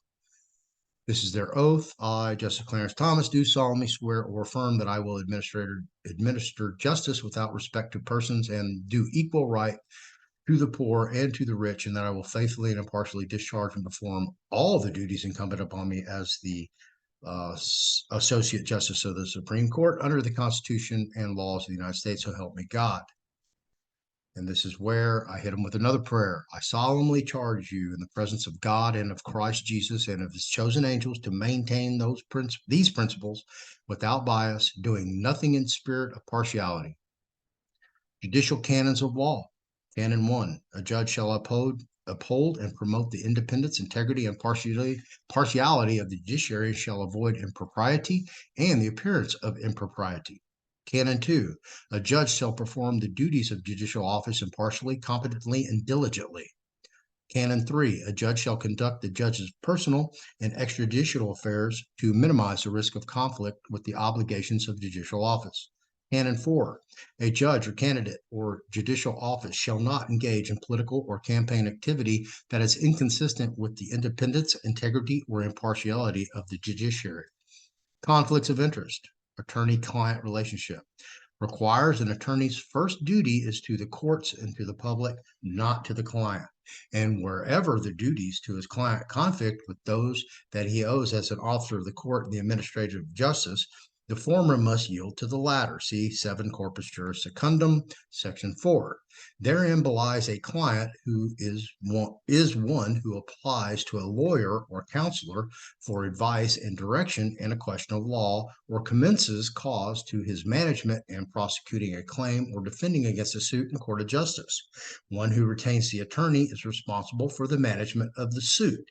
This is their oath. I, Justice Clarence Thomas, do solemnly swear or affirm that I will administer justice without respect to persons and do equal right to the poor and to the rich, and that I will faithfully and impartially discharge and perform all the duties incumbent upon me as the Associate Justice of the Supreme Court under the Constitution and laws of the United States, so help me God. And this is where I hit him with another prayer. I solemnly charge you in the presence of God and of Christ Jesus and of his chosen angels to maintain these principles without bias, doing nothing in spirit of partiality. Judicial canons of law. Canon 1, a judge shall uphold and promote the independence, integrity, and partiality of the judiciary, and shall avoid impropriety and the appearance of impropriety. Canon 2, a judge shall perform the duties of judicial office impartially, competently, and diligently. Canon 3, a judge shall conduct the judge's personal and extrajudicial affairs to minimize the risk of conflict with the obligations of judicial office. Canon 4, a judge or candidate or judicial office shall not engage in political or campaign activity that is inconsistent with the independence, integrity, or impartiality of the judiciary. Conflicts of interest. Attorney-client relationship requires an attorney's first duty is to the courts and to the public, not to the client. And wherever the duties to his client conflict with those that he owes as an officer of the court and the administrative justice, the former must yield to the latter. See 7 Corpus Juris Secundum, Section 4. Therein belies a client who is one who applies to a lawyer or counselor for advice and direction in a question of law, or commences cause to his management and prosecuting a claim or defending against a suit in a court of justice. One who retains the attorney is responsible for the management of the suit,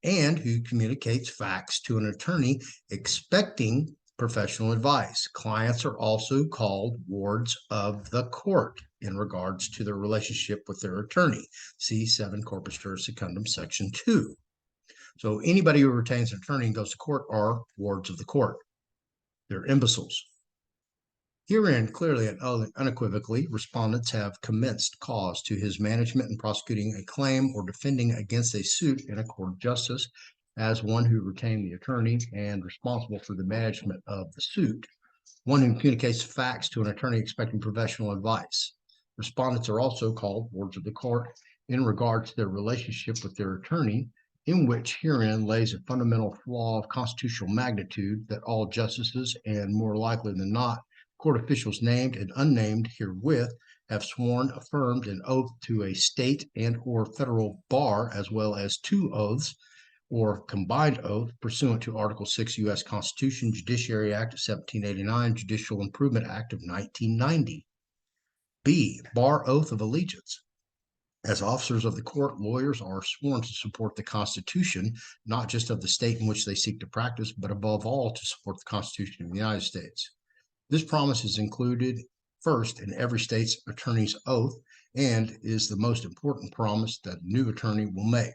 and who communicates facts to an attorney expecting professional advice. Clients are also called wards of the court in regards to their relationship with their attorney. See 7 Corpus Juris Secundum, Section 2. So anybody who retains an attorney and goes to court are wards of the court. They're imbeciles. Herein, clearly and unequivocally, respondents have commenced cause to his management in prosecuting a claim or defending against a suit in a court of justice as one who retained the attorney and responsible for the management of the suit.
one who communicates facts to an attorney expecting professional advice. Respondents are also called wards of the court in regard to their relationship with their attorney, in which herein lays a fundamental flaw of constitutional magnitude that all justices, and more likely than not, court officials named and unnamed herewith, have sworn, affirmed, an oath to a state and or federal bar, as well as 2 oaths or combined oath pursuant to Article 6 U.S. Constitution, Judiciary Act of 1789, Judicial Improvement Act of 1990. B, bar oath of allegiance. As officers of the court, lawyers are sworn to support the Constitution, not just of the state in which they seek to practice, but above all to support the Constitution of the United States. This promise is included first in every state's attorney's oath and is the most important promise that a new attorney will make.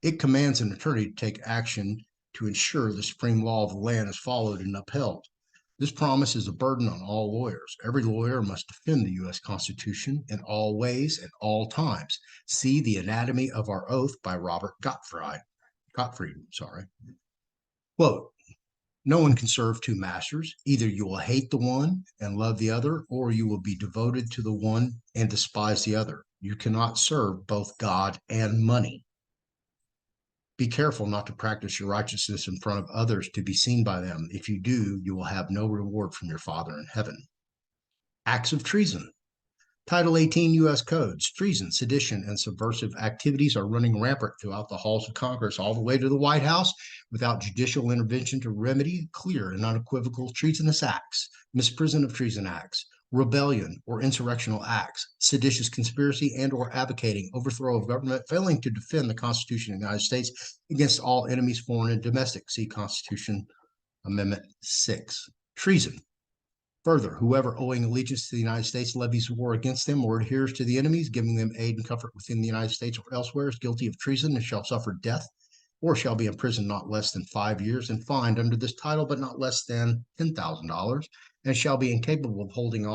It commands an attorney to take action to ensure the supreme law of the land is followed and upheld. This promise is a burden on all lawyers. Every lawyer must defend the U.S. Constitution in all ways and all times. See The Anatomy of Our Oath by Robert Gottfried. Quote, no one can serve 2 masters. Either you will hate the one and love the other, or you will be devoted to the one and despise the other. You cannot serve both God and money. Be careful not to practice your righteousness in front of others to be seen by them. If you do, you will have no reward from your Father in heaven. Acts of treason. Title 18 U.S. Codes. Treason, sedition, and subversive activities are running rampant throughout the halls of Congress, all the way to the White House, without judicial intervention to remedy clear and unequivocal treasonous acts, misprision of treason acts, rebellion or insurrectional acts, seditious conspiracy and or advocating overthrow of government, failing to defend the Constitution of the United States against all enemies, foreign and domestic. See Constitution Amendment 6. Treason. Further, whoever owing allegiance to the United States levies war against them or adheres to the enemies, giving them aid and comfort within the United States or elsewhere, is guilty of treason and shall suffer death, or shall be imprisoned not less than 5 years and fined under this title, but not less than $10,000, and shall be incapable of holding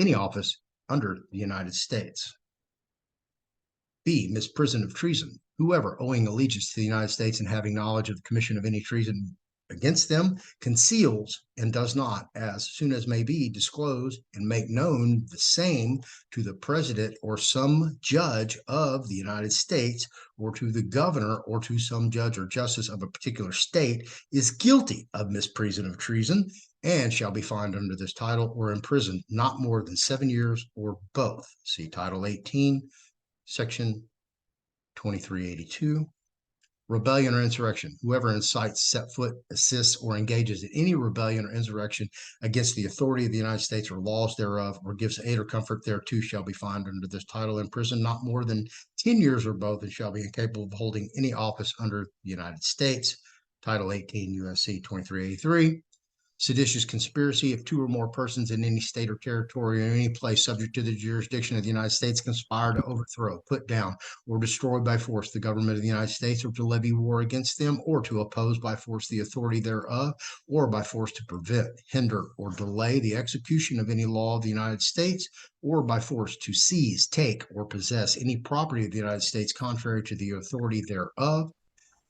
any office under the United States. B, misprision of treason. Whoever owing allegiance to the United States and having knowledge of the commission of any treason against them conceals and does not, as soon as may be, disclose and make known the same to the president or some judge of the United States, or to the governor or to some judge or justice of a particular state, is guilty of misprision of treason and shall be fined under this title or imprisoned not more than 7 years or both. See Title 18, Section 2382. Rebellion or insurrection. Whoever incites, set foot, assists, or engages in any rebellion or insurrection against the authority of the United States or laws thereof, or gives aid or comfort thereto, shall be fined under this title and imprisoned not more than 10 years or both, and shall be incapable of holding any office under the United States. Title 18 U.S.C. 2383. Seditious conspiracy. If 2 or more persons in any state or territory or any place subject to the jurisdiction of the United States conspire to overthrow, put down, or destroy by force the government of the United States, or to levy war against them, or to oppose by force the authority thereof, or by force to prevent, hinder, or delay the execution of any law of the United States, or by force to seize, take, or possess any property of the United States contrary to the authority thereof,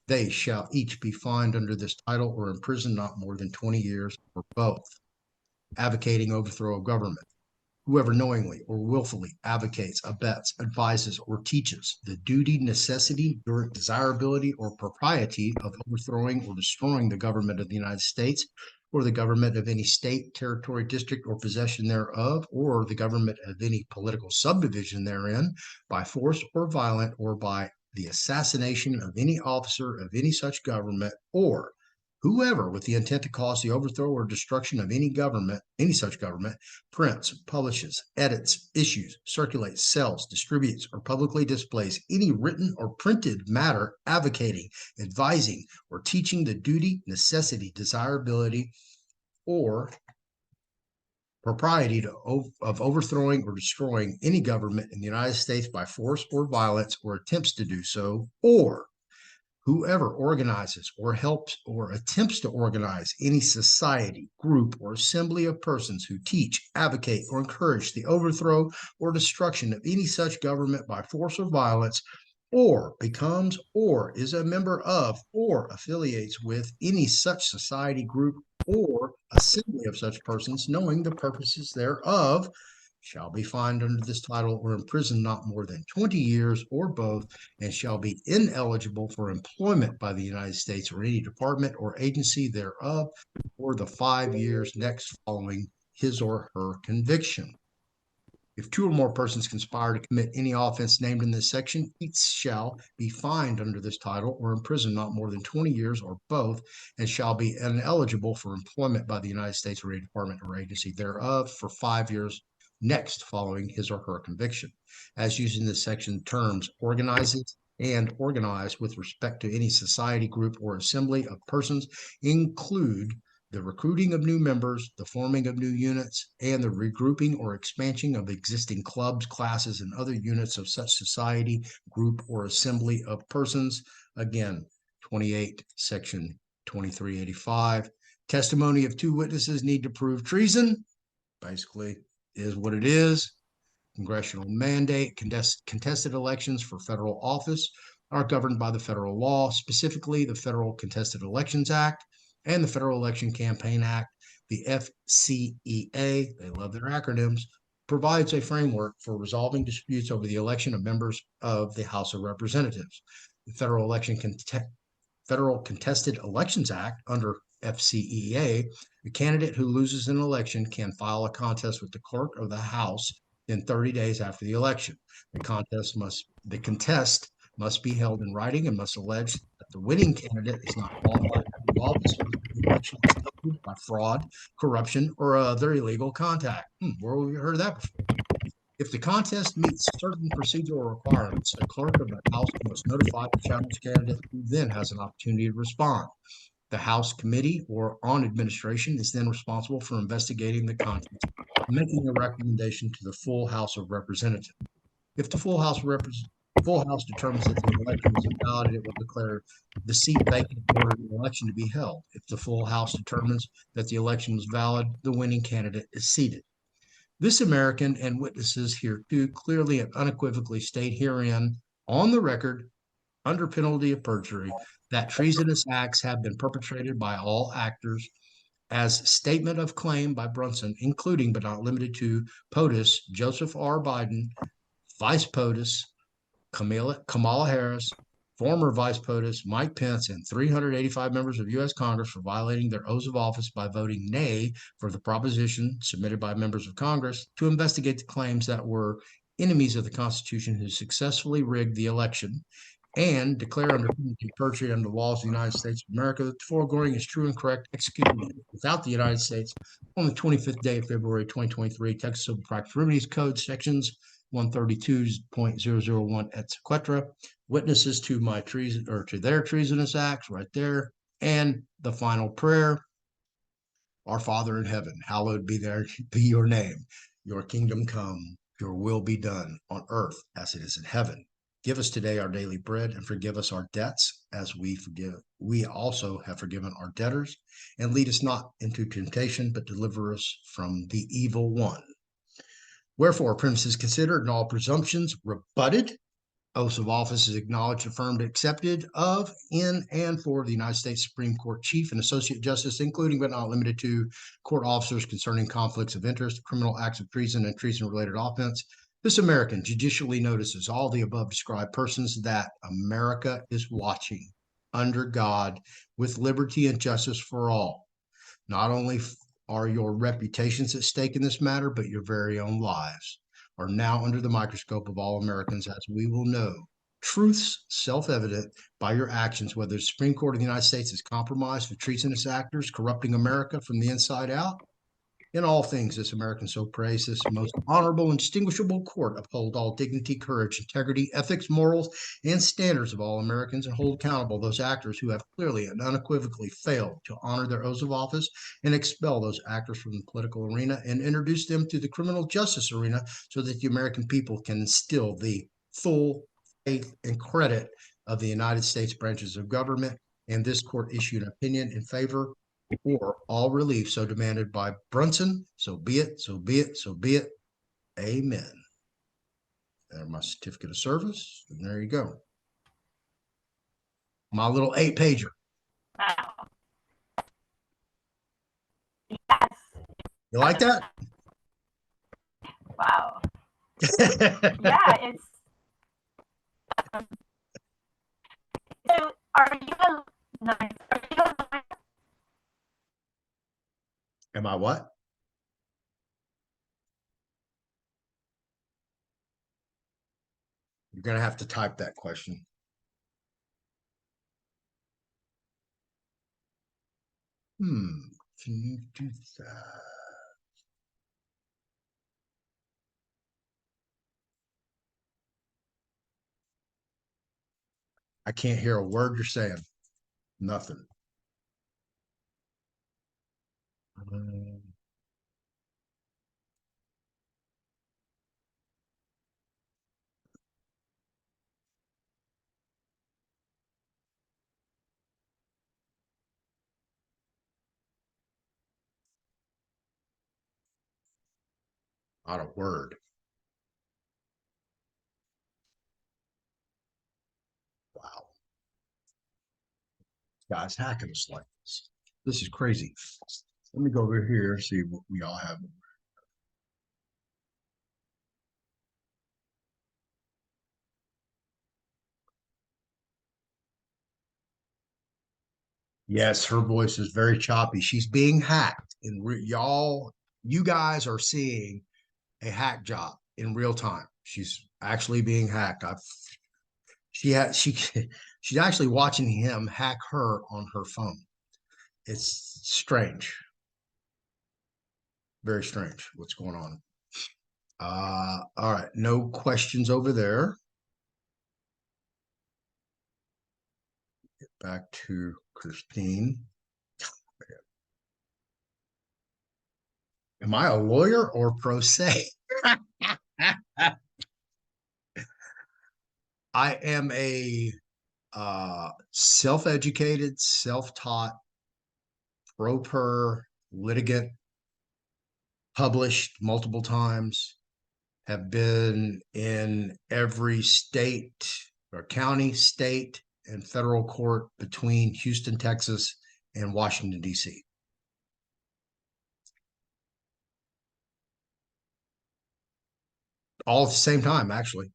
they shall each be fined under this title or imprisoned not more than 20 years or both. Advocating overthrow of government. Whoever knowingly or willfully advocates, abets, advises, or teaches the duty, necessity, desirability, or propriety of overthrowing or destroying the government of the United States, or the government of any state, territory, district, or possession thereof, or the government of any political subdivision therein, by force or violent, or by the assassination of any officer of any such government, or whoever, with the intent to cause the overthrow or destruction of any such government, prints, publishes, edits, issues, circulates, sells, distributes, or publicly displays any written or printed matter advocating, advising, or teaching the duty, necessity, desirability, or propriety of overthrowing or destroying any government in the United States by force or violence, or attempts to do so, or whoever organizes or helps or attempts to organize any society, group, or assembly of persons who teach, advocate, or encourage the overthrow or destruction of any such government by force or violence, or becomes or is a member of or affiliates with any such society, group, or assembly of such persons, knowing the purposes thereof, shall be fined under this title or imprisoned not more than 20 years or both, and shall be ineligible for employment by the United States or any department or agency thereof for the 5 years next following his or her conviction. If two or more persons conspire to commit any offense named in this section, each shall be fined under this title or imprisoned not more than 20 years or both, and shall be ineligible for employment by the United States or any department or agency thereof for 5 years next following his or her conviction. As used in this section, terms organizes and organized with respect to any society, group, or assembly of persons include the recruiting of new members, the forming of new units, and the regrouping or expansion of existing clubs, classes, and other units of such society, group, or assembly of persons. Again, 28, section 2385. Testimony of two witnesses need to prove treason. Basically, is what it is. Congressional mandate, contested elections for federal office are governed by the federal law, specifically the Federal Contested Elections Act and the Federal Election Campaign Act. The FCEA, they love their acronyms, provides a framework for resolving disputes over the election of members of the House of Representatives. The Federal Contested Elections Act, under FCEA, the candidate who loses an election can file a contest with the clerk of the House in 30 days after the election. The contest must be held in writing and must allege that the winning candidate is not qualified for the office or the election is tainted by fraud, corruption, or other illegal contact. Where have we heard that before? If the contest meets certain procedural requirements, the clerk of the House must notify the challenge candidate, who then has an opportunity to respond. The House Committee on Administration is then responsible for investigating the contest and making a recommendation to the full House of Representatives. If the full House determines that the election is invalid, it will declare the seat vacant in order for the election to be held. If the full House determines that the election was valid, the winning candidate is seated. This American and witnesses here do clearly and unequivocally state herein on the record, under penalty of perjury, that treasonous acts have been perpetrated by all actors, as statement of claim by Brunson, including but not limited to POTUS, Joseph R. Biden, Vice POTUS, Kamala Harris, former Vice POTUS, Mike Pence, and 385 members of U.S. Congress for violating their oaths of office by voting nay for the proposition submitted by members of Congress to investigate the claims that were enemies of the Constitution who successfully rigged the election, and declare under penalty of perjury under the laws of the United States of America that the foregoing is true and correct, executed without the United States on the 25th day of February 2023, Texas Civil Practice Remedies Code, sections 132.001 et sequetra. Witnesses to my treason, or to their treasonous acts, right there. And the final prayer: Our Father in heaven, hallowed be your name. Your kingdom come, your will be done on earth as it is in heaven. Give us today our daily bread, and forgive us our debts as we also have forgiven our debtors. And lead us not into temptation, but deliver us from the evil one. Wherefore, premises considered and all presumptions rebutted, oaths of office is acknowledged, affirmed, accepted of, in, and for the United States Supreme Court Chief and Associate Justice, including but not limited to court officers concerning conflicts of interest, criminal acts of treason, and treason-related offense. This American judicially notices all the above described persons that America is watching under God with liberty and justice for all. Not only are your reputations at stake in this matter, but your very own lives are now under the microscope of all Americans, as we will know truths self-evident by your actions, whether the Supreme Court of the United States is compromised with treasonous actors corrupting America from the inside out. In all things, this American so prays, this most honorable and distinguishable court uphold all dignity, courage, integrity, ethics, morals, and standards of all Americans, and hold accountable those actors who have clearly and unequivocally failed to honor their oaths of office, and expel those actors from the political arena and introduce them to the criminal justice arena, so that the American people can instill the full faith and credit of the United States branches of government. And this court issue an opinion in favor or all relief so demanded by Brunson. So be it, so be it, so be it. Amen. There's my certificate of service, and there you go. My little 8-pager.
Wow.
You like that?
Wow. Yeah, it's so are you a no, are you a lawyer?
Am I what? You're gonna have to type that question. Can you do that? I can't hear a word you're saying. Nothing. Not a word. Wow. Guys hacking us like this. This is crazy. Let me go over here, see what we all have. Yes, her voice is very choppy. She's being hacked. And you guys are seeing a hack job in real time. She's actually being hacked. She's actually watching him hack her on her phone. It's strange. Very strange what's going on. All right. No questions over there. Get back to Christine. Am I a lawyer or pro se? I am a self-educated, self-taught, pro per litigant, published multiple times, have been in every state or county, state, and federal court between Houston, Texas, and Washington, D.C. All at the same time, actually.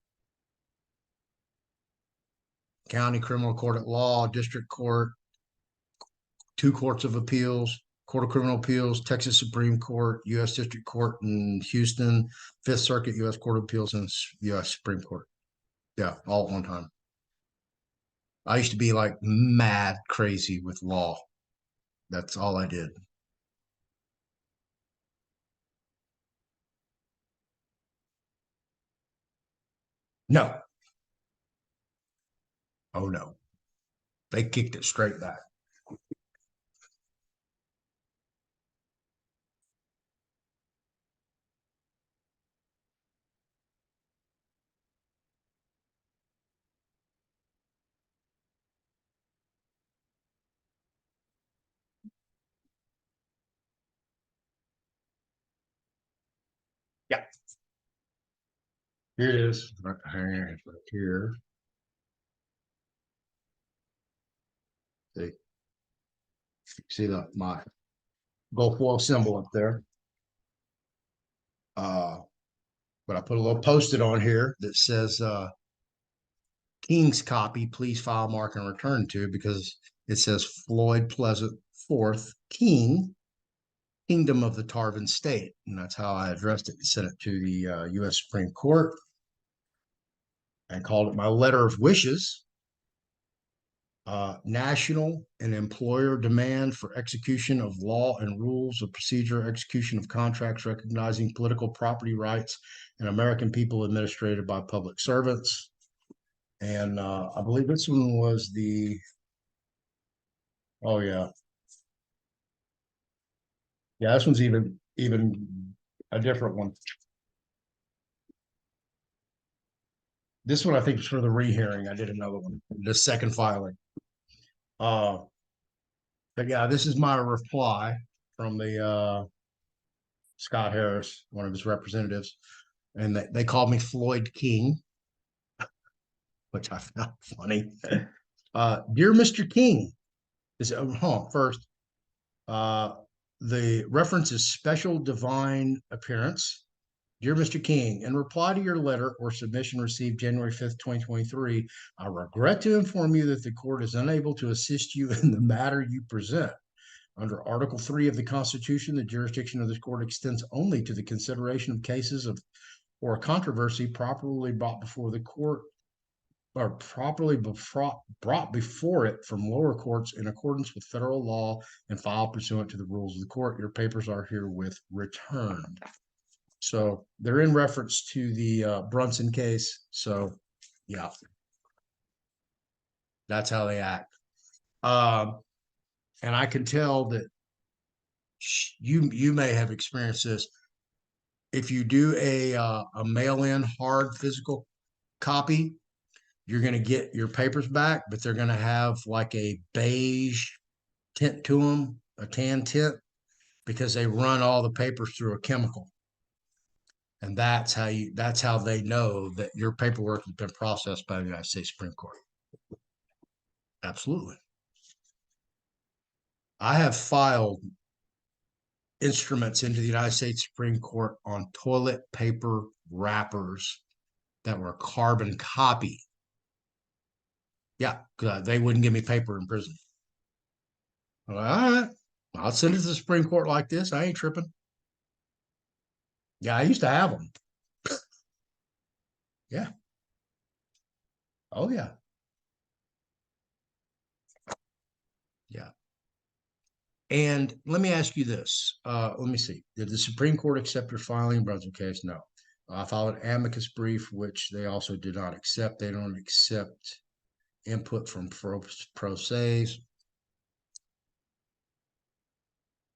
County criminal court at law, district court, 2 courts of appeals, Court of Criminal Appeals, Texas Supreme Court, U.S. District Court in Houston, Fifth Circuit U.S. Court of Appeals, and U.S. Supreme Court. Yeah, all at one time. I used to be like mad crazy with law. That's all I did. No. Oh no. They kicked it straight back. Yeah. Here it is. Right here. Right here. See my Gulf War symbol up there. But I put a little post-it on here that says King's copy, please file, mark, and return to, because it says Floyd Pleasant Fourth King, Kingdom of the Tarvin State. And that's how I addressed it and sent it to the U.S. Supreme Court. I called it my letter of wishes. National and employer demand for execution of law and rules of procedure, execution of contracts recognizing political property rights and American people administrated by public servants. And I believe this one was oh yeah. Yeah, this one's even a different one. This one I think is for the rehearing. I did another one, the second filing. But yeah, this is my reply from the Scott Harris, one of his representatives, and they called me Floyd King, which I found funny. Dear Mr. King, first, the reference is special divine appearance. Dear Mr. King, in reply to your letter or submission received January 5th, 2023, I regret to inform you that the court is unable to assist you in the matter you present. Under Article 3 of the Constitution, the jurisdiction of this court extends only to the consideration of cases of or a controversy properly brought before the court or properly brought before it from lower courts in accordance with federal law and filed pursuant to the rules of the court. Your papers are herewith returned. So they're in reference to the Brunson case. So yeah, that's how they act. And I can tell that you may have experienced this. If you do a mail-in hard physical copy, you're going to get your papers back, but they're going to have like a beige tint to them, a tan tint, because they run all the papers through a chemical. And that's how they know that your paperwork has been processed by the United States Supreme Court. Absolutely. I have filed instruments into the United States Supreme Court on toilet paper wrappers that were carbon copy. Yeah, they wouldn't give me paper in prison. All right, I'll send it to the Supreme Court like this. I ain't tripping. Yeah, I used to have them. Yeah. Oh, yeah. Yeah. And let me ask you this. Let me see. Did the Supreme Court accept your filing in Brunson case? No. I filed an amicus brief, which they also did not accept. They don't accept input from pro se's.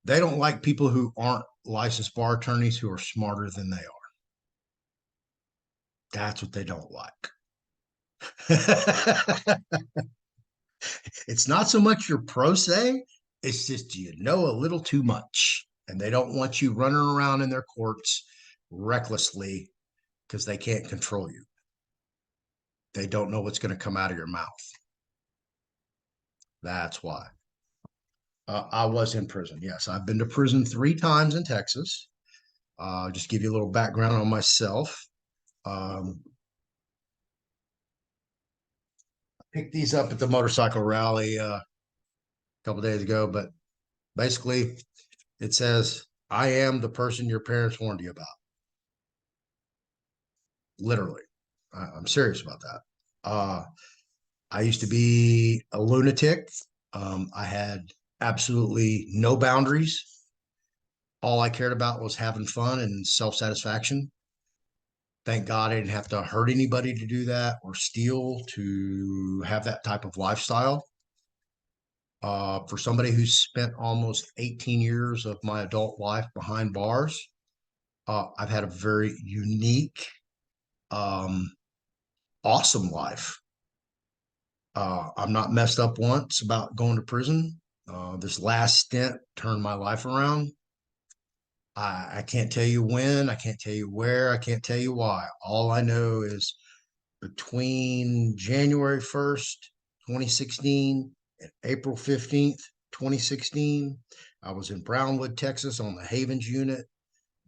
They don't like people who aren't licensed bar attorneys who are smarter than they are. That's what they don't like. It's not so much your pro se, it's just you know a little too much. And they don't want you running around in their courts recklessly because they can't control you. They don't know what's going to come out of your mouth. That's why. I was in prison. Yes, I've been to prison 3 times in Texas. Just give you a little background on myself. I picked these up at the motorcycle rally a couple days ago, but basically it says, I am the person your parents warned you about. Literally. I'm serious about that. I used to be a lunatic. I had absolutely no boundaries. All I cared about was having fun and self-satisfaction. Thank God I didn't have to hurt anybody to do that or steal to have that type of lifestyle. For somebody who's spent almost 18 years of my adult life behind bars, I've had a very unique, awesome life. I'm not messed up once about going to prison. This last stint turned my life around. I can't tell you when, I can't tell you where, I can't tell you why. All I know is between January 1st, 2016 and April 15th, 2016, I was in Brownwood, Texas on the Havens unit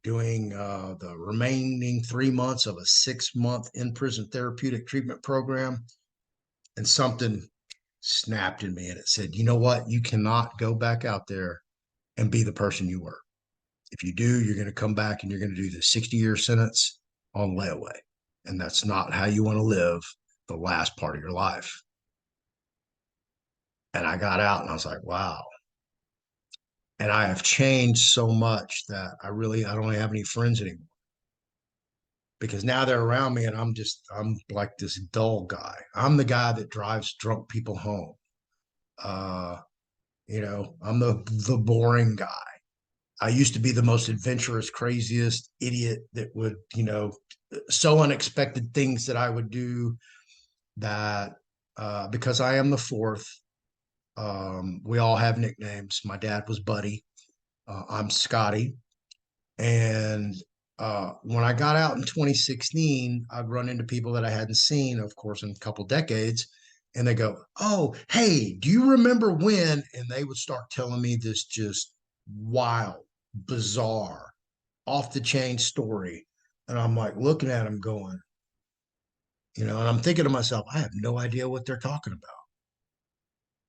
doing the remaining 3 months of a 6-month in-prison therapeutic treatment program. And something snapped in me and it said, you know what? You cannot go back out there and be the person you were. If you do, you're going to come back and you're going to do the 60-year sentence on layaway. And that's not how you want to live the last part of your life. And I got out and I was like, wow. And I have changed so much that I don't have any friends anymore. Because now they're around me and I'm like this dull guy. I'm the guy that drives drunk people home. I'm the boring guy. I used to be the most adventurous, craziest idiot that would, so unexpected things that I would do that because I am the fourth, we all have nicknames. My dad was Buddy. I'm Scotty. And when I got out in 2016, I'd run into people that I hadn't seen, of course, in a couple decades. And they go, oh, hey, do you remember when? And they would start telling me this just wild, bizarre, off the chain story. And I'm like looking at them going, and I'm thinking to myself, I have no idea what they're talking about.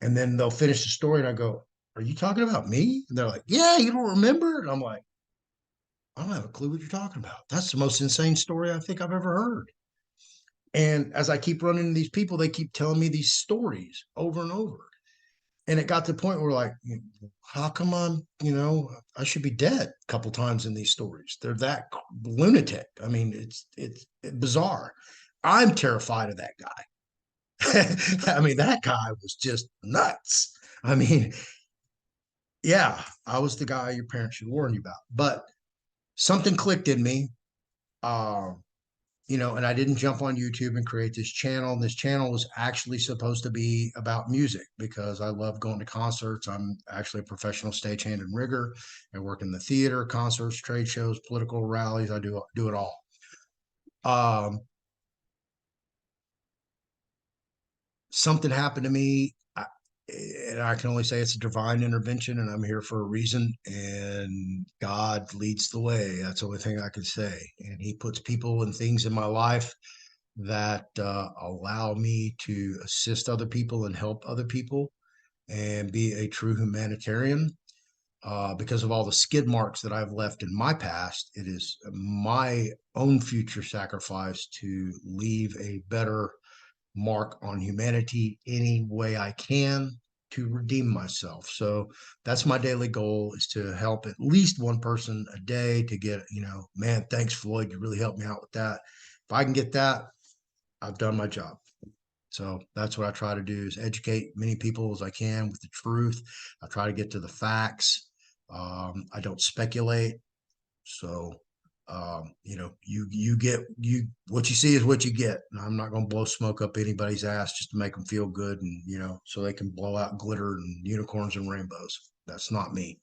And then they'll finish the story and I go, are you talking about me? And they're like, yeah, you don't remember? And I'm like, I don't have a clue what you're talking about. That's the most insane story I think I've ever heard. And as I keep running into these people, they keep telling me these stories over and over. And it got to the point where like, how come I should be dead a couple times in these stories. They're that lunatic. I mean, it's bizarre. I'm terrified of that guy. I mean, that guy was just nuts. I mean, yeah, I was the guy your parents should warn you about. But something clicked in me. Uh, and I didn't jump on YouTube and create this channel. This channel was actually supposed to be about music because I love going to concerts. I'm actually a professional stagehand and rigger. I work in the theater, concerts, trade shows, political rallies. I do it all. Something happened to me, and I can only say it's a divine intervention, and I'm here for a reason. And God leads the way. That's the only thing I can say. And He puts people and things in my life that allow me to assist other people and help other people and be a true humanitarian. Because of all the skid marks that I've left in my past, it is my own future sacrifice to leave a better mark on humanity any way I can to redeem myself. So that's my daily goal, is to help at least one person a day to get, man, thanks, Floyd. You really helped me out with that. If I can get that, I've done my job. So that's what I try to do, is educate many people as I can with the truth. I try to get to the facts. I don't speculate. So you get what you see is what you get. And I'm not going to blow smoke up anybody's ass just to make them feel good, and so they can blow out glitter and unicorns and rainbows. That's not me.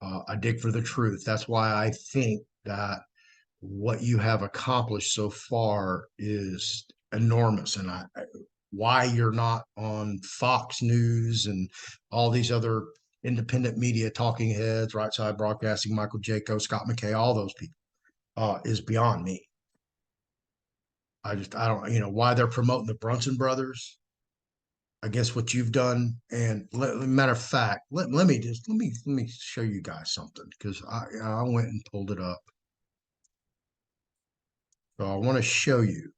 I dig for the truth. That's why I think that what you have accomplished so far is enormous. And why you're not on Fox News and all these other independent media talking heads, Right Side Broadcasting, Michael Jaco, Scott McKay, all those people, is beyond me. I don't, why they're promoting the Brunson brothers against what you've done. And matter of fact, let me show you guys something, because I went and pulled it up. So I want to show you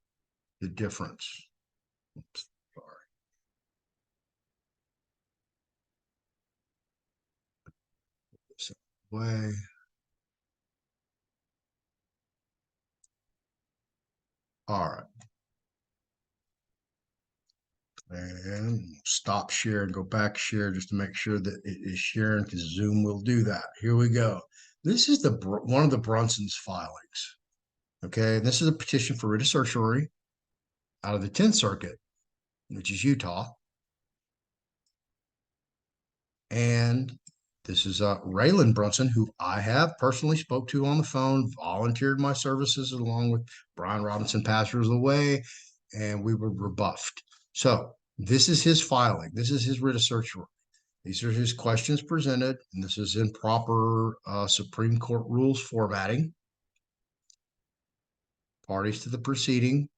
the difference. Oops, sorry. Way. All right. And stop share and go back share just to make sure that it is sharing, because Zoom will do that. Here we go. This is one of the Brunson's filings. Okay. And this is a petition for writ of certiorari out of the 10th Circuit, which is Utah. And this is Raylan Brunson, who I have personally spoke to on the phone, volunteered my services along with Brian Robinson, Pastors of the Way, and we were rebuffed. So this is his filing. This is his writ of certiorari. These are his questions presented, and this is in proper Supreme Court rules formatting. Parties to the proceeding.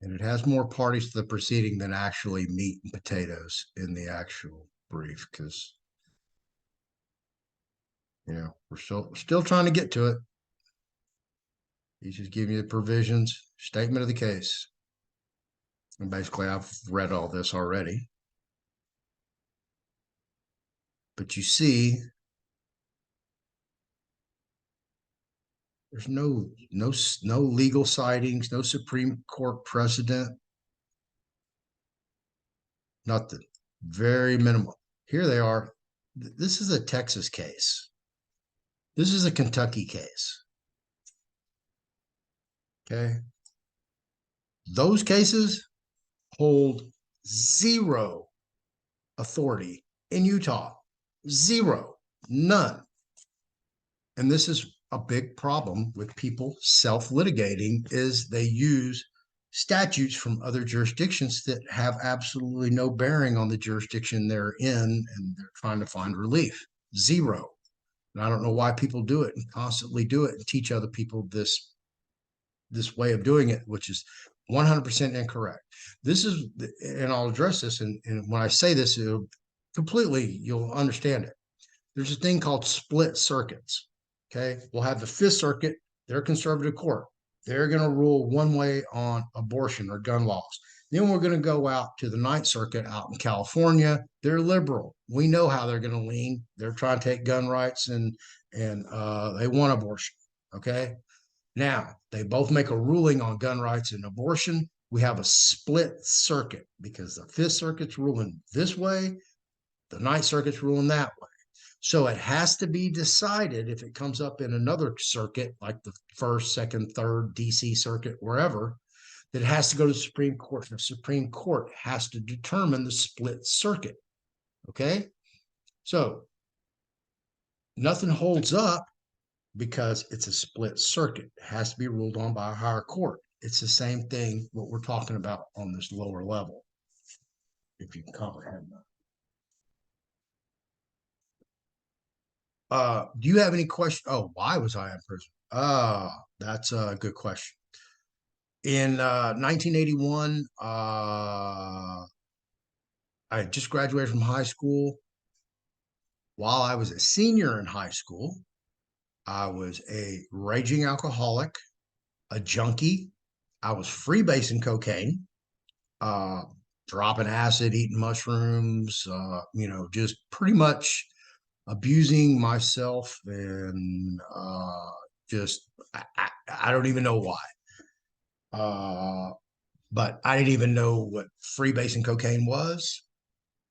And it has more parties to the proceeding than actually meat and potatoes in the actual brief, because we're still trying to get to it. He's just giving you the provisions, statement of the case. And basically, I've read all this already. But you see, there's no legal sightings, no Supreme Court precedent, nothing. Very minimal. Here they are. This is a Texas case. This is a Kentucky case. Okay. Those cases hold zero authority in Utah. Zero. None. And this is a big problem with people self-litigating, is they use statutes from other jurisdictions that have absolutely no bearing on the jurisdiction they're in, and they're trying to find relief. Zero. And I don't know why people do it and constantly do it and teach other people this way of doing it, which is 100% incorrect. This is, and I'll address this, and when I say this, you'll understand it. There's a thing called split circuits. Okay, we'll have the Fifth Circuit, they're conservative court. They're going to rule one way on abortion or gun laws. Then we're going to go out to the Ninth Circuit out in California. They're liberal. We know how they're going to lean. They're trying to take gun rights and they want abortion. Okay. Now they both make a ruling on gun rights and abortion. We have a split circuit because the Fifth Circuit's ruling this way, the Ninth Circuit's ruling that way. So it has to be decided if it comes up in another circuit, like the first, second, third, DC circuit, wherever, that it has to go to the Supreme Court. The Supreme Court has to determine the split circuit. Okay? So nothing holds up because it's a split circuit. It has to be ruled on by a higher court. It's the same thing what we're talking about on this lower level, if you can comprehend that. Do you have any question? Oh, why was I in prison? That's a good question. In 1981, I just graduated from high school. While I was a senior in high school, I was a raging alcoholic, a junkie. I was freebasing cocaine, dropping acid, eating mushrooms, just pretty much abusing myself, and I don't even know why. But I didn't even know what freebasing cocaine was.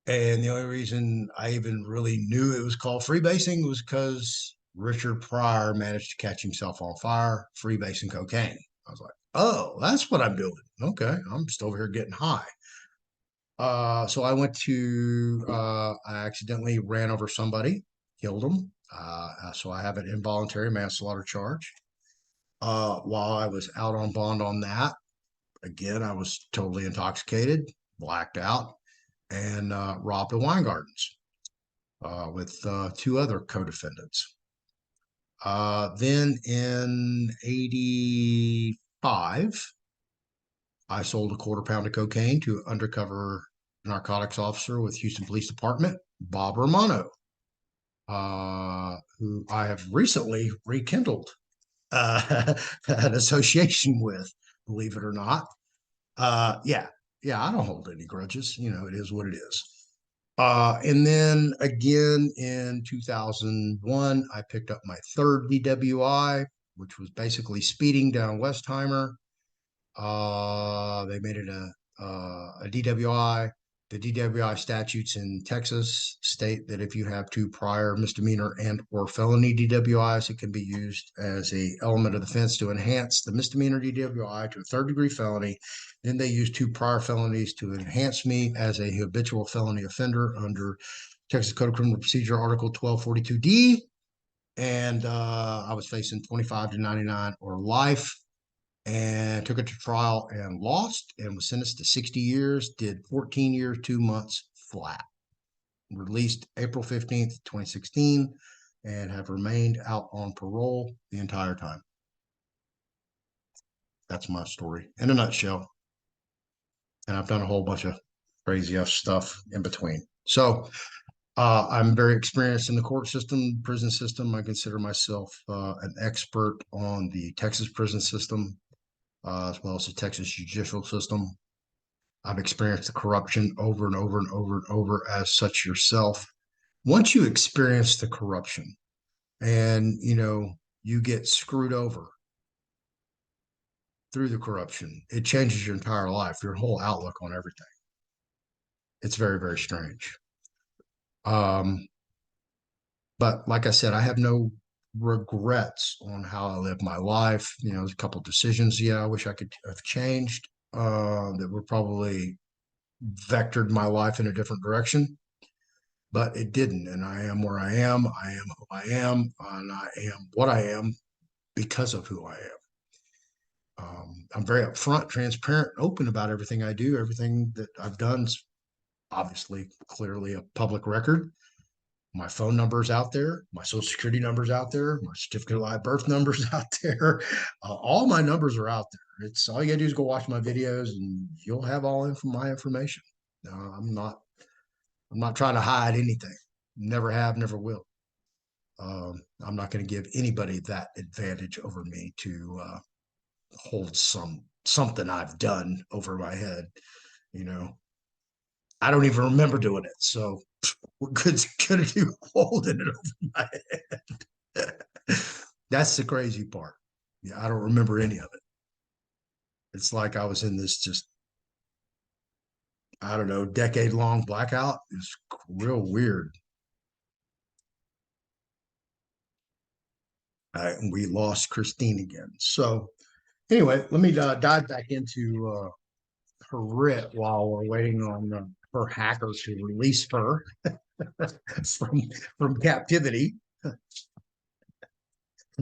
And the only reason I even really knew it was called freebasing was because Richard Pryor managed to catch himself on fire freebasing cocaine. I was like, oh, that's what I'm doing. Okay, I'm just over here getting high. So I went to, I accidentally ran over somebody, killed him. So I have an involuntary manslaughter charge. While I was out on bond on that, again, I was totally intoxicated, blacked out, and robbed the wine gardens with two other co-defendants. Then in 85, I sold a quarter pound of cocaine to an undercover narcotics officer with Houston Police Department, Bob Romano, who I have recently rekindled an association with, believe it or not. Yeah, I don't hold any grudges. It is what it is. And then again in 2001, I picked up my third DWI, which was basically speeding down Westheimer. They made it a DWI. The DWI statutes in Texas state that if you have two prior misdemeanor and or felony DWIs, it can be used as a element of the offense to enhance the misdemeanor DWI to a third-degree felony. Then they use two prior felonies to enhance me as a habitual felony offender under Texas Code of Criminal Procedure, Article 1242D. And I was facing 25 to 99 or life, and took it to trial and lost, and was sentenced to 60 years, did 14 years, 2 months flat. Released April 15th, 2016, and have remained out on parole the entire time. That's my story in a nutshell. And I've done a whole bunch of crazy stuff in between. So I'm very experienced in the court system, prison system. I consider myself an expert on the Texas prison system, as well as the Texas judicial system. I've experienced the corruption over and over and over and over as such yourself. Once you experience the corruption and, you get screwed over through the corruption, it changes your entire life, your whole outlook on everything. It's very, very strange. But like I said, I have no regrets on how I live my life. There's a couple of decisions, I wish I could have changed, that were probably vectored my life in a different direction, but it didn't. And I am where I am. I am who I am, and I am what I am because of who I I'm very upfront, transparent, open about everything I do. Everything that I've done is obviously clearly a public record. My phone number is out there. My social security number is out there. My certificate of live birth number is out there. All my numbers are out there. It's all you gotta do is go watch my videos, and you'll have all my information. I'm not trying to hide anything. Never have, never will. I'm not going to give anybody that advantage over me to hold something I've done over my head. You know, I don't even remember doing it. So what good's it gonna do holding it over my head? That's the crazy part. Yeah, I don't remember any of it. It's like I was in this just, I don't know, decade-long blackout. It's real weird. We lost Christine again. So anyway, let me dive back into her writ while we're waiting on her hacker to release her from captivity, from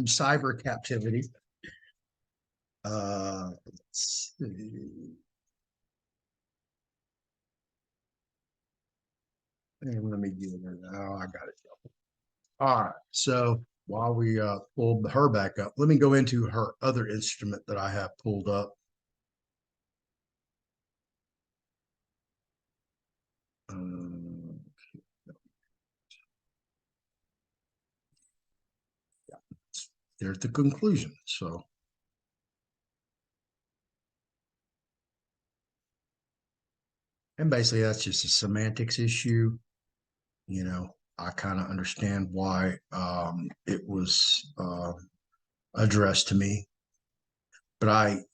cyber captivity. Let's see. And let me get it. Oh, I got it. All right. So while we pulled her back up, let me go into her other instrument that I have pulled up. Yeah, there's the conclusion. So and basically that's just a semantics issue. You know, I kind of understand why it was addressed to me, but I'm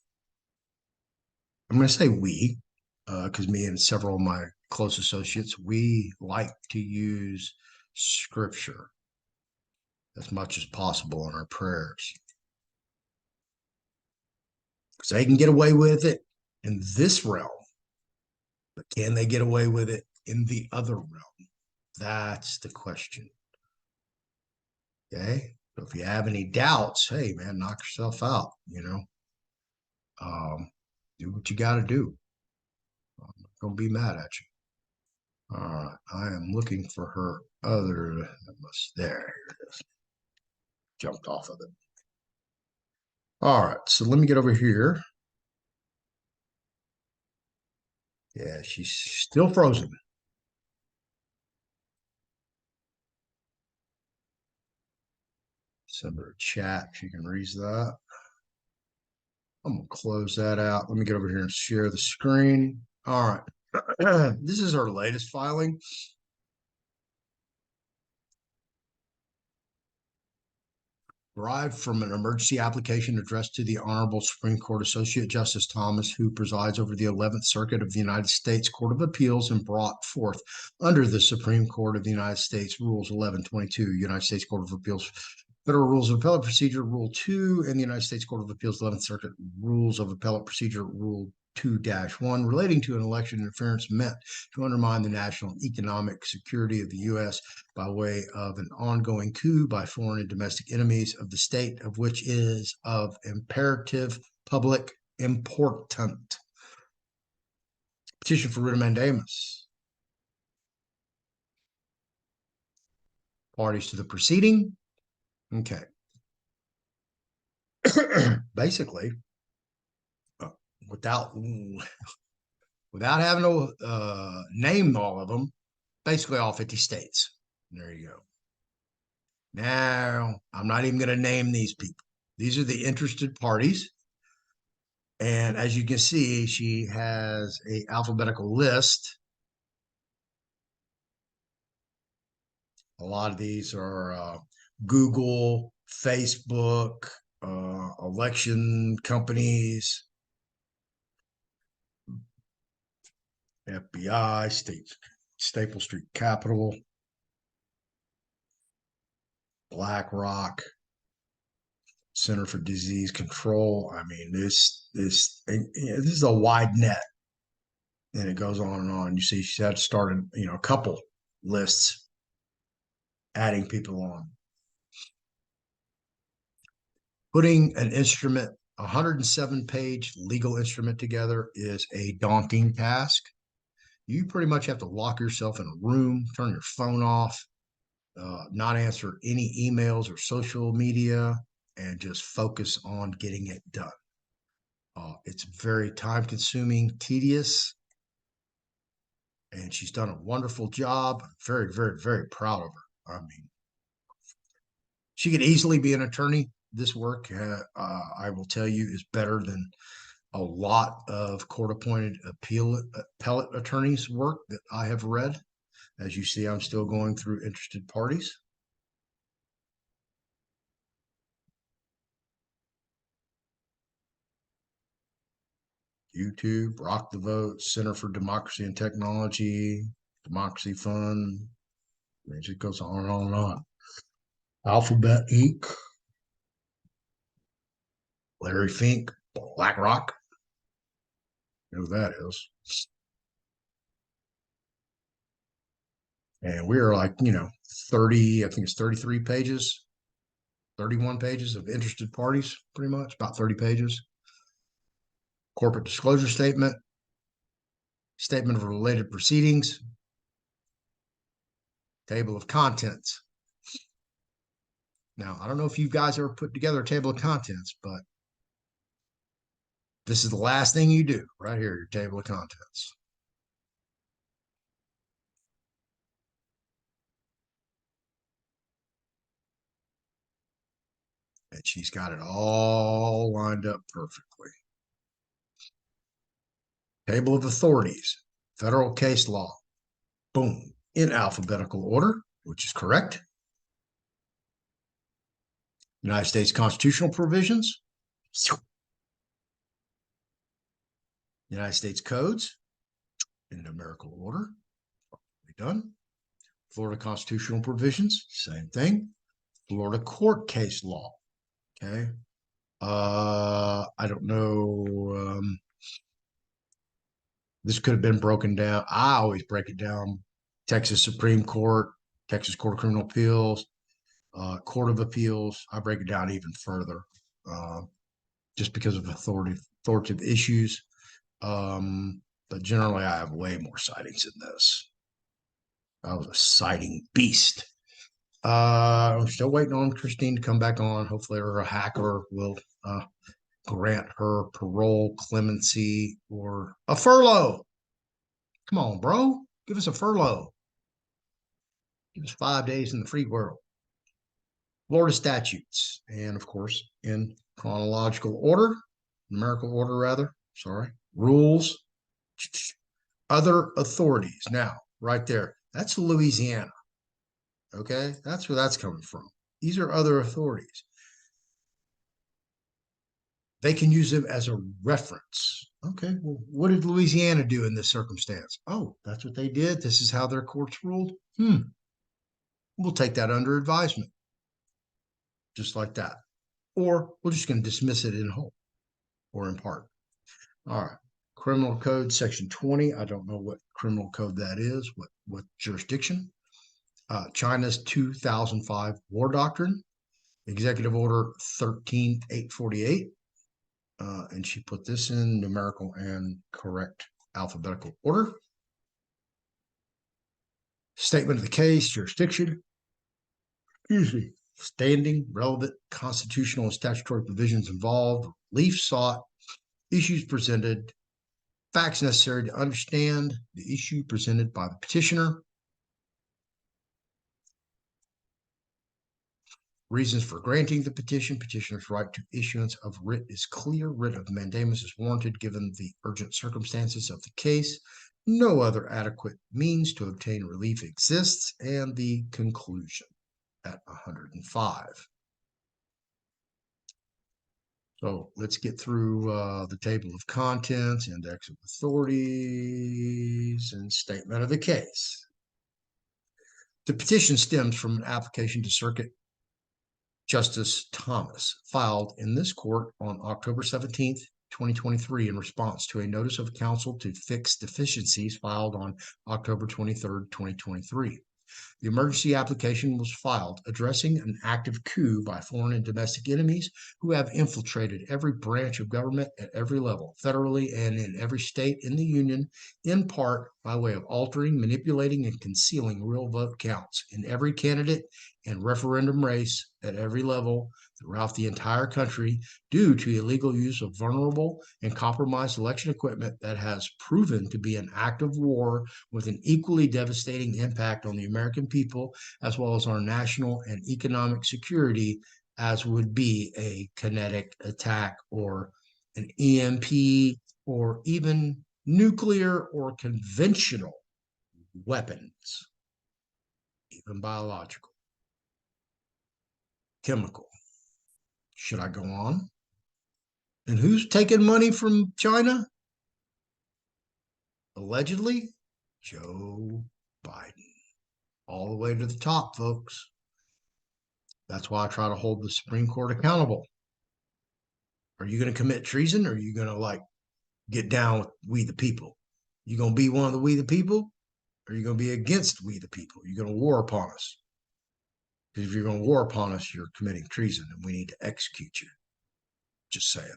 going to say we, because me and several of my close associates, we like to use scripture as much as possible in our prayers, because they can get away with it in this realm, but can they get away with it in the other realm? That's the question. Okay. So if you have any doubts, hey man, knock yourself out, you know. Do what you got to do. I'm not gonna be mad at you. All right, I am looking for her other. There, here it is. Jumped off of it. All right, so let me get over here. Yeah, she's still frozen. Send her a chat. She can read that. I'm gonna close that out. Let me get over here and share the screen. All right, this is our latest filing. Derived from an emergency application addressed to the Honorable Supreme Court Associate Justice Thomas, who presides over the 11th Circuit of the United States Court of Appeals, and brought forth under the Supreme Court of the United States Rules 1122, United States Court of Appeals Federal Rules of Appellate Procedure Rule 2, and the United States Court of Appeals 11th Circuit Rules of Appellate Procedure Rule 2-1, relating to an election interference meant to undermine the national economic security of the U.S. by way of an ongoing coup by foreign and domestic enemies of the state, of which is of imperative public importance. Petition for writ of mandamus. Parties to the proceeding. Okay. Basically, without having to name all of them, basically all 50 states. There you go. Now, I'm not even going to name these people. These are the interested parties. And as you can see, she has an alphabetical list. A lot of these are Google, Facebook, election companies, FBI, Staple Street Capital, BlackRock, Center for Disease Control. I mean, this is a wide net, and it goes on and on. You see, she had started, a couple lists, adding people on, putting an instrument 107-page legal instrument together is a daunting task. You pretty much have to lock yourself in a room, turn your phone off, not answer any emails or social media, and just focus on getting it done. It's very time-consuming, tedious, and she's done a wonderful job. I'm very, very, very proud of her. I mean, she could easily be an attorney. This work, I will tell you, is better than a lot of court-appointed appellate attorneys' work that I have read. As you see, I'm still going through interested parties. YouTube, Rock the Vote, Center for Democracy and Technology, Democracy Fund. It just goes on and on and on. Alphabet Inc., Larry Fink, BlackRock. You know who that is. And we are like, 30, I think it's 33 pages, 31 pages of interested parties, pretty much, about 30 pages. Corporate disclosure statement, statement of related proceedings, table of contents. Now, I don't know if you guys ever put together a table of contents, but this is the last thing you do right here, your table of contents. And she's got it all lined up perfectly. Table of authorities, federal case law, boom, in alphabetical order, which is correct. United States constitutional provisions, United States codes in numerical order, done. Florida constitutional provisions, same thing. Florida court case law, okay. I don't know. This could have been broken down. I always break it down. Texas Supreme Court, Texas Court of Criminal Appeals, Court of Appeals. I break it down even further, just because of authoritative issues. But generally, I have way more sightings in this. I was a citing beast. I'm still waiting on Christine to come back on. Hopefully, her hacker will grant her parole, clemency, or a furlough. Come on, bro. Give us a furlough. Give us 5 days in the free world. Florida statutes. And, of course, in chronological order, numerical order, rather. Sorry. Rules. Other authorities. Now, right there. That's Louisiana. Okay? That's where that's coming from. These are other authorities. They can use them as a reference. Okay, well, what did Louisiana do in this circumstance? Oh, that's what they did. This is how their courts ruled. We'll take that under advisement. Just like that. Or we're just going to dismiss it in whole or in part. All right. Criminal Code Section 20. I don't know what criminal code that is, what jurisdiction. China's 2005 War Doctrine. Executive Order 13848. And she put this in numerical and correct alphabetical order. Statement of the case, jurisdiction. Excuse me. Standing, relevant constitutional and statutory provisions involved, relief sought, issues presented, facts necessary to understand the issue presented by the petitioner, reasons for granting the petition. Petitioner's right to issuance of writ is clear. Writ of mandamus is warranted given the urgent circumstances of the case. No other adequate means to obtain relief exists. And the conclusion at 105. So let's get through the table of contents, index of authorities, and statement of the case. The petition stems from an application to Circuit Justice Thomas, filed in this court on October 17th, 2023, in response to a notice of counsel to fix deficiencies filed on October 23rd, 2023. The emergency application was filed addressing an active coup by foreign and domestic enemies who have infiltrated every branch of government at every level, federally and in every state in the Union, in part by way of altering, manipulating, and concealing real vote counts in every candidate and referendum race at every level throughout the entire country due to illegal use of vulnerable and compromised election equipment that has proven to be an act of war with an equally devastating impact on the American people, as well as our national and economic security, as would be a kinetic attack or an EMP or even nuclear or conventional weapons, even biological, chemical. Should I go on? And who's taking money from China? Allegedly, Joe Biden. All the way to the top, folks. That's why I try to hold the Supreme Court accountable. Are you going to commit treason, or are you going to get down with we the people? You going to be one of the we the people, or are you going to be against we the people? You're going to war upon us. Because if you're going to war upon us, you're committing treason, and we need to execute you. Just saying.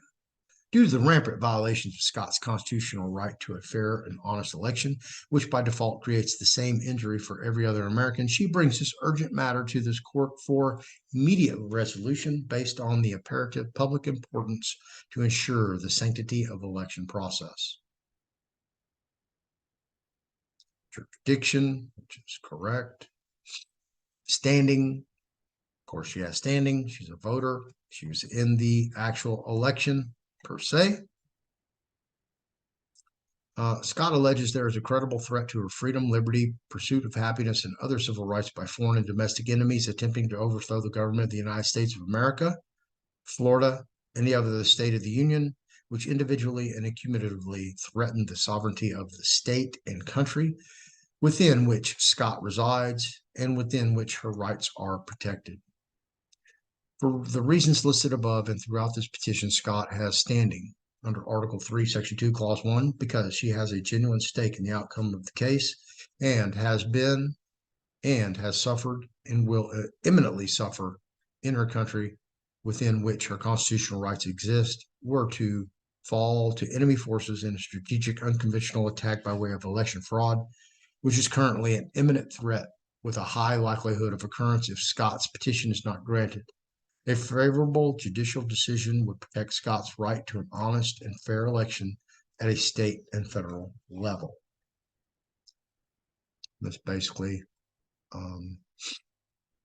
Due to the rampant violations of Scott's constitutional right to a fair and honest election, which by default creates the same injury for every other American, she brings this urgent matter to this court for immediate resolution based on the imperative public importance to ensure the sanctity of the election process. Jurisdiction, which is correct. Standing, of course, she has standing. She's a voter. She was in the actual election per se. Scott alleges there is a credible threat to her freedom, liberty, pursuit of happiness, and other civil rights by foreign and domestic enemies attempting to overthrow the government of the United States of America, Florida, and the other state of the Union, which individually and cumulatively threaten the sovereignty of the state and country within which Scott resides and within which her rights are protected. For the reasons listed above and throughout this petition, Scott has standing under Article 3, Section 2, Clause 1, because she has a genuine stake in the outcome of the case and has been and has suffered and will imminently suffer in her country within which her constitutional rights exist, were to fall to enemy forces in a strategic unconventional attack by way of election fraud, which is currently an imminent threat with a high likelihood of occurrence if Scott's petition is not granted. A favorable judicial decision would protect Scott's right to an honest and fair election at a state and federal level. This basically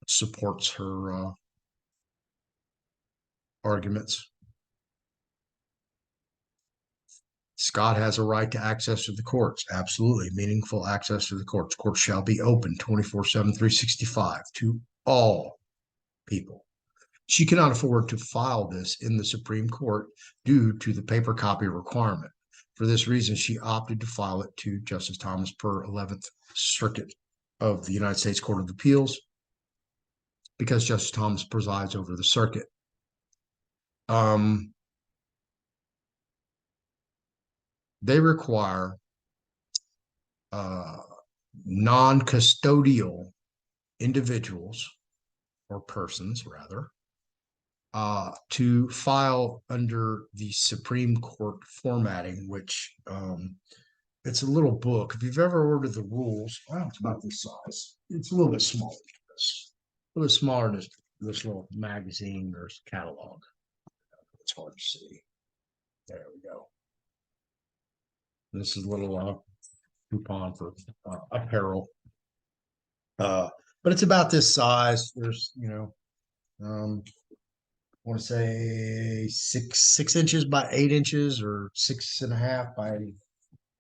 supports her arguments. Scott has a right to access to the courts. Absolutely. Meaningful access to the courts. Courts shall be open 24/7, 365 to all people. She cannot afford to file this in the Supreme Court due to the paper copy requirement. For this reason, she opted to file it to Justice Thomas per 11th Circuit of the United States Court of Appeals, because Justice Thomas presides over the circuit. They require non-custodial individuals, or persons rather, to file under the Supreme Court formatting, which it's a little book. If you've ever ordered the rules, well, it's about this size. It's a little bit smaller than this. A little smaller than this little magazine or catalog. It's hard to see. There we go. This is a little coupon for apparel. But it's about this size. There's, I want to say six inches by 8 inches, or 6.5 by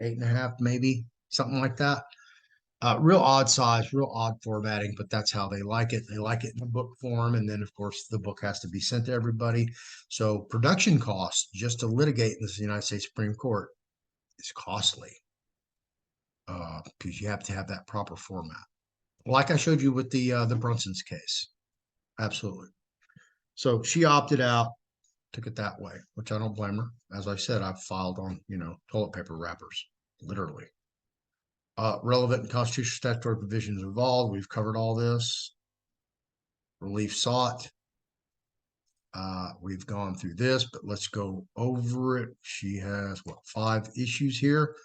8.5, maybe something like that. Real odd size, real odd formatting, but that's how they like it. They like it in the book form, and then of course the book has to be sent to everybody. So production costs just to litigate in the United States Supreme Court is costly, because you have to have that proper format, like I showed you with the Brunson's case. Absolutely. So she opted out, took it that way, which I don't blame her. As I said, I've filed on, toilet paper wrappers, literally. Relevant and constitutional statutory provisions involved. We've covered all this. Relief sought. We've gone through this, but let's go over it. She has, what, 5 issues here.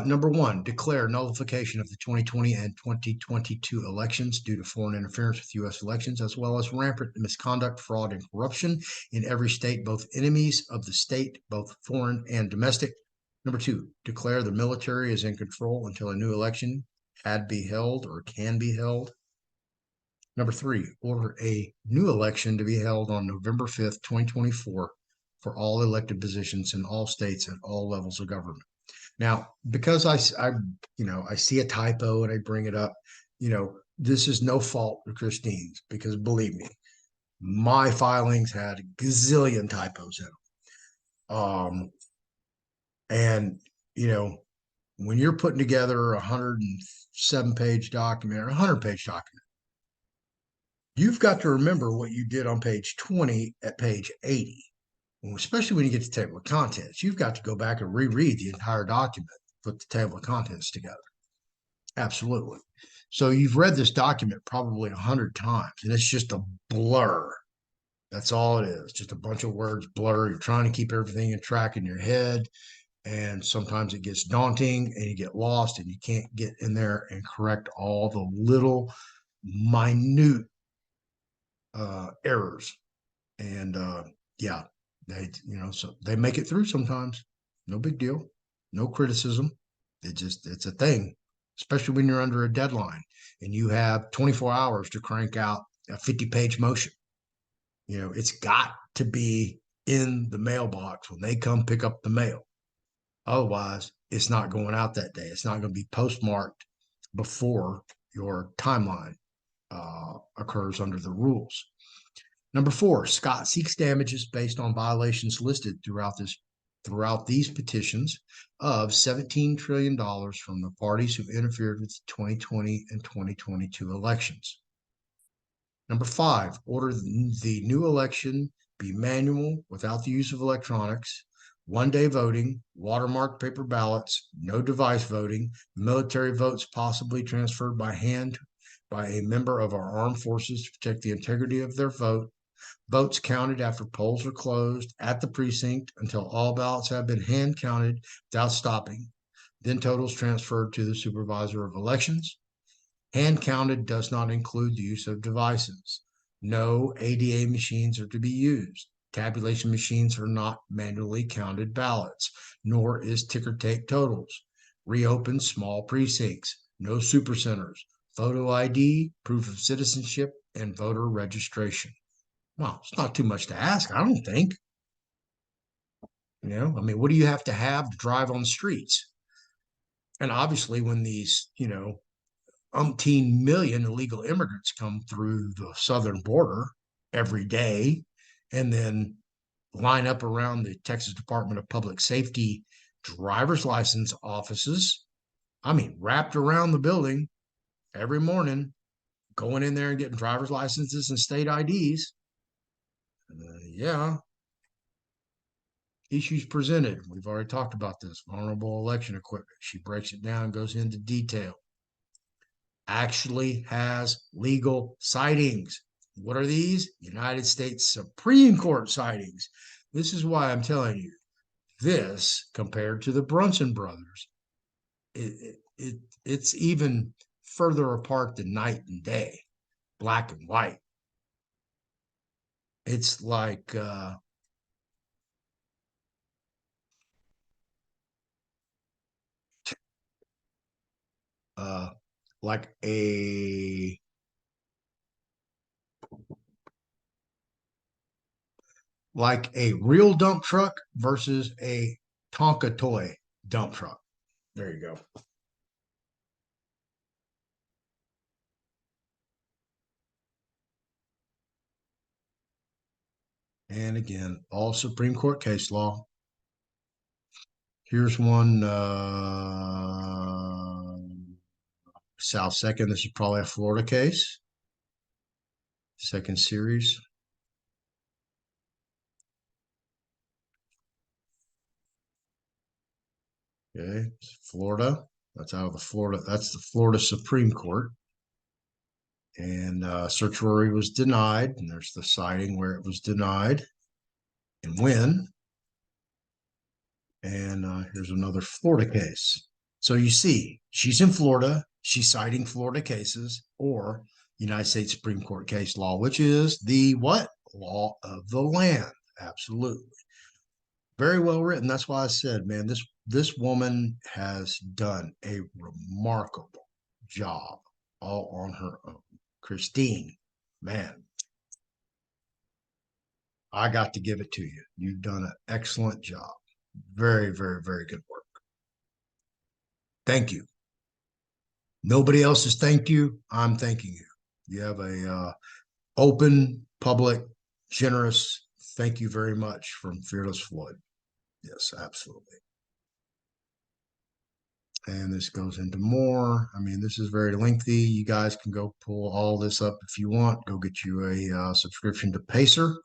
Number 1, declare nullification of the 2020 and 2022 elections due to foreign interference with U.S. elections, as well as rampant misconduct, fraud, and corruption in every state, both enemies of the state, both foreign and domestic. Number 2, declare the military is in control until a new election had be held or can be held. Number 3, order a new election to be held on November 5th, 2024 for all elected positions in all states at all levels of government. Now, because I see a typo and I bring it up, this is no fault of Christine's, because believe me, my filings had a gazillion typos in them. And, when you're putting together a 107-page document or a 100-page document, you've got to remember what you did on page 20 at page 80. Especially when you get to the table of contents, you've got to go back and reread the entire document, put the table of contents together. Absolutely. So you've read this document probably 100 times, and it's just a blur. That's all it is. Just a bunch of words blur. You're trying to keep everything in track in your head, and sometimes it gets daunting and you get lost and you can't get in there and correct all the little minute errors. And yeah, so they make it through sometimes. No big deal. No criticism. It's a thing, especially when you're under a deadline and you have 24 hours to crank out a 50-page motion. It's got to be in the mailbox when they come pick up the mail. Otherwise, it's not going out that day. It's not going to be postmarked before your timeline occurs under the rules. Number 4, Scott seeks damages based on violations listed throughout these petitions of $17 trillion from the parties who interfered with the 2020 and 2022 elections. Number 5, order the new election be manual without the use of electronics, one-day voting, watermarked paper ballots, no device voting, military votes possibly transferred by hand by a member of our armed forces to protect the integrity of their vote, votes counted after polls are closed at the precinct until all ballots have been hand counted without stopping, then totals transferred to the supervisor of elections. Hand counted does not include the use of devices. No ADA machines are to be used. Tabulation machines are not manually counted ballots, nor is ticker tape totals. Reopen small precincts. No supercenters. Photo ID, proof of citizenship, and voter registration. Well, it's not too much to ask, I don't think. What do you have to drive on the streets? And obviously, when these, umpteen million illegal immigrants come through the southern border every day and then line up around the Texas Department of Public Safety driver's license offices, wrapped around the building every morning, going in there and getting driver's licenses and state IDs. Yeah. Issues presented. We've already talked about this. Vulnerable election equipment. She breaks it down, goes into detail. Actually has legal sightings. What are these? United States Supreme Court sightings. This is why I'm telling you, this compared to the Brunson brothers, it's even further apart than night and day, black and white. It's like like a real dump truck versus a Tonka toy dump truck. There you go. And again, all Supreme Court case law. Here's one, South Second. This is probably a Florida case. Second series. Okay, Florida. That's out of the Florida. That's the Florida Supreme Court. And certiorari was denied. And there's the citing where it was denied and when. And here's another Florida case. So you see, she's in Florida. She's citing Florida cases or United States Supreme Court case law, which is the what? Law of the land. Absolutely. Very well written. That's why I said, man, this woman has done a remarkable job all on her own. Christine, man, I got to give it to you. You've done an excellent job. Very, very, very good work. Thank you. Nobody else has thanked you. I'm thanking you. You have a open, public, generous thank you very much from Fearless Floyd. Yes, absolutely. And this goes into more. I mean, this is very lengthy. You guys can go pull all this up if you want. Go get you a subscription to Pacer.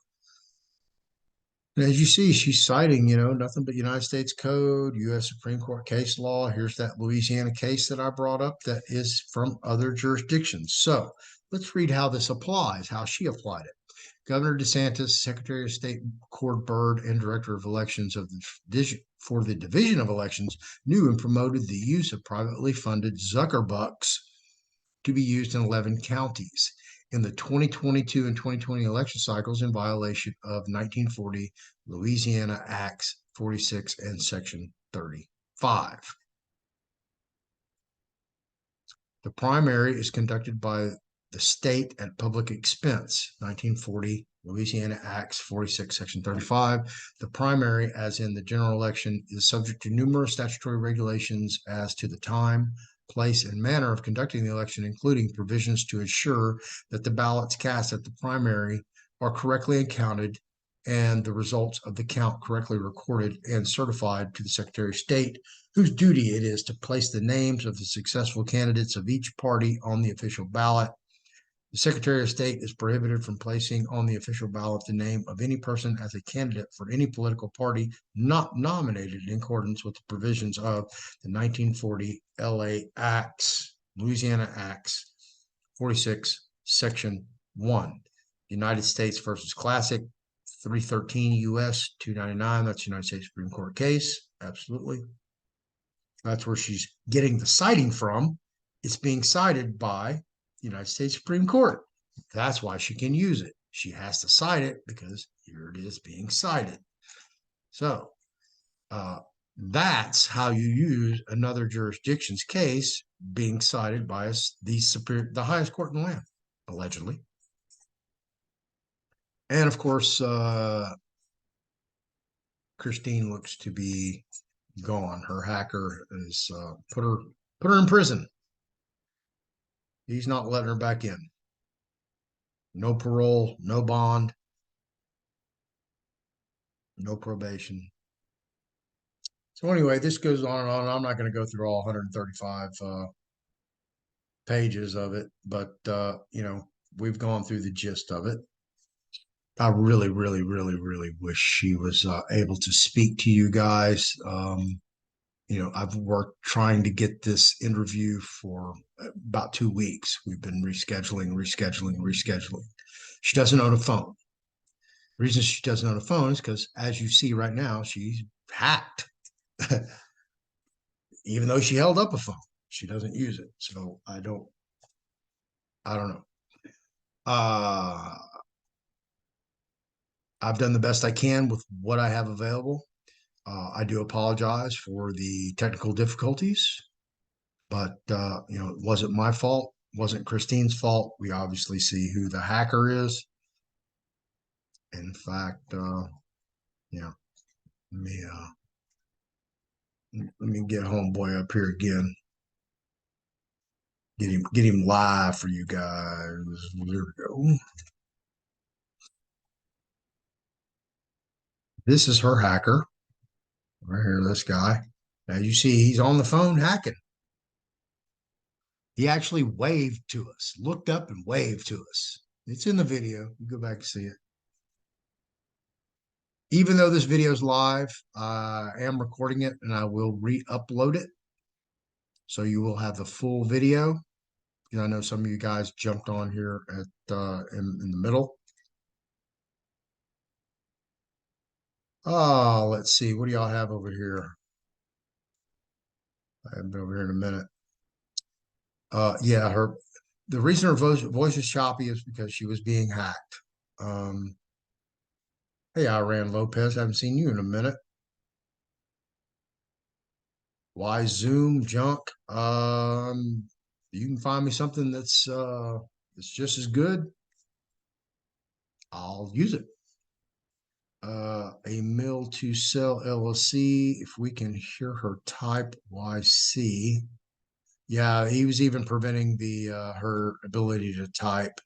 And as you see, she's citing, nothing but United States Code, U.S. Supreme Court case law. Here's that Louisiana case that I brought up that is from other jurisdictions. So let's read how this applies, how she applied it. Governor DeSantis, Secretary of State Cord Byrd, and Director of Elections for the Division of Elections knew and promoted the use of privately funded Zuckerbucks to be used in 11 counties in the 2022 and 2020 election cycles in violation of 1940 Louisiana Acts 46 and Section 35. The primary is conducted by the state at public expense, 1940 Louisiana Acts 46, Section 35. The primary, as in the general election, is subject to numerous statutory regulations as to the time, place, and manner of conducting the election, including provisions to ensure that the ballots cast at the primary are correctly counted and the results of the count correctly recorded and certified to the Secretary of State, whose duty it is to place the names of the successful candidates of each party on the official ballot. The Secretary of State is prohibited from placing on the official ballot the name of any person as a candidate for any political party not nominated in accordance with the provisions of the 1940 LA Acts, Louisiana Acts 46, Section 1. United States versus Classic, 313 U.S. 299. That's United States Supreme Court case. Absolutely. That's where she's getting the citing from. It's being cited by the United States Supreme Court. That's why she can use it. She has to cite it because here it is being cited. So that's how you use another jurisdiction's case being cited by the highest court in the land, allegedly. And of course, Christine looks to be gone. Her hacker is put her in prison. He's not letting her back in. No parole, no bond, no probation. So anyway, this goes on and on. I'm not going to go through all 135 pages of it, but we've gone through the gist of it. I really, really, really, really wish she was able to speak to you guys. I've worked trying to get this interview for about 2 weeks. We've been rescheduling. She doesn't own a phone. The reason she doesn't own a phone is because, as you see right now, she's hacked. Even though she held up a phone, she doesn't use it. So I don't know. I've done the best I can with what I have available. I do apologize for the technical difficulties, but it wasn't my fault. Wasn't Christine's fault. We obviously see who the hacker is. In fact, let me get homeboy up here again. Get him live for you guys. There we go. This is her hacker. Right here, this guy. As you see, he's on the phone hacking. He actually waved to us, looked up and waved to us. It's in the video. You go back and see it. Even though this video is live, I am recording it and I will re-upload it. So you will have the full video. I know some of you guys jumped on here at in the middle. Let's see. What do y'all have over here? I haven't been over here in a minute. Yeah, the reason her voice is choppy is because she was being hacked. Hey, Iran Lopez, haven't seen you in a minute. Why Zoom junk? You can find me something that's just as good. I'll use it. A mill to sell LLC. If we can hear her type YC. Yeah, he was even preventing the her ability to type.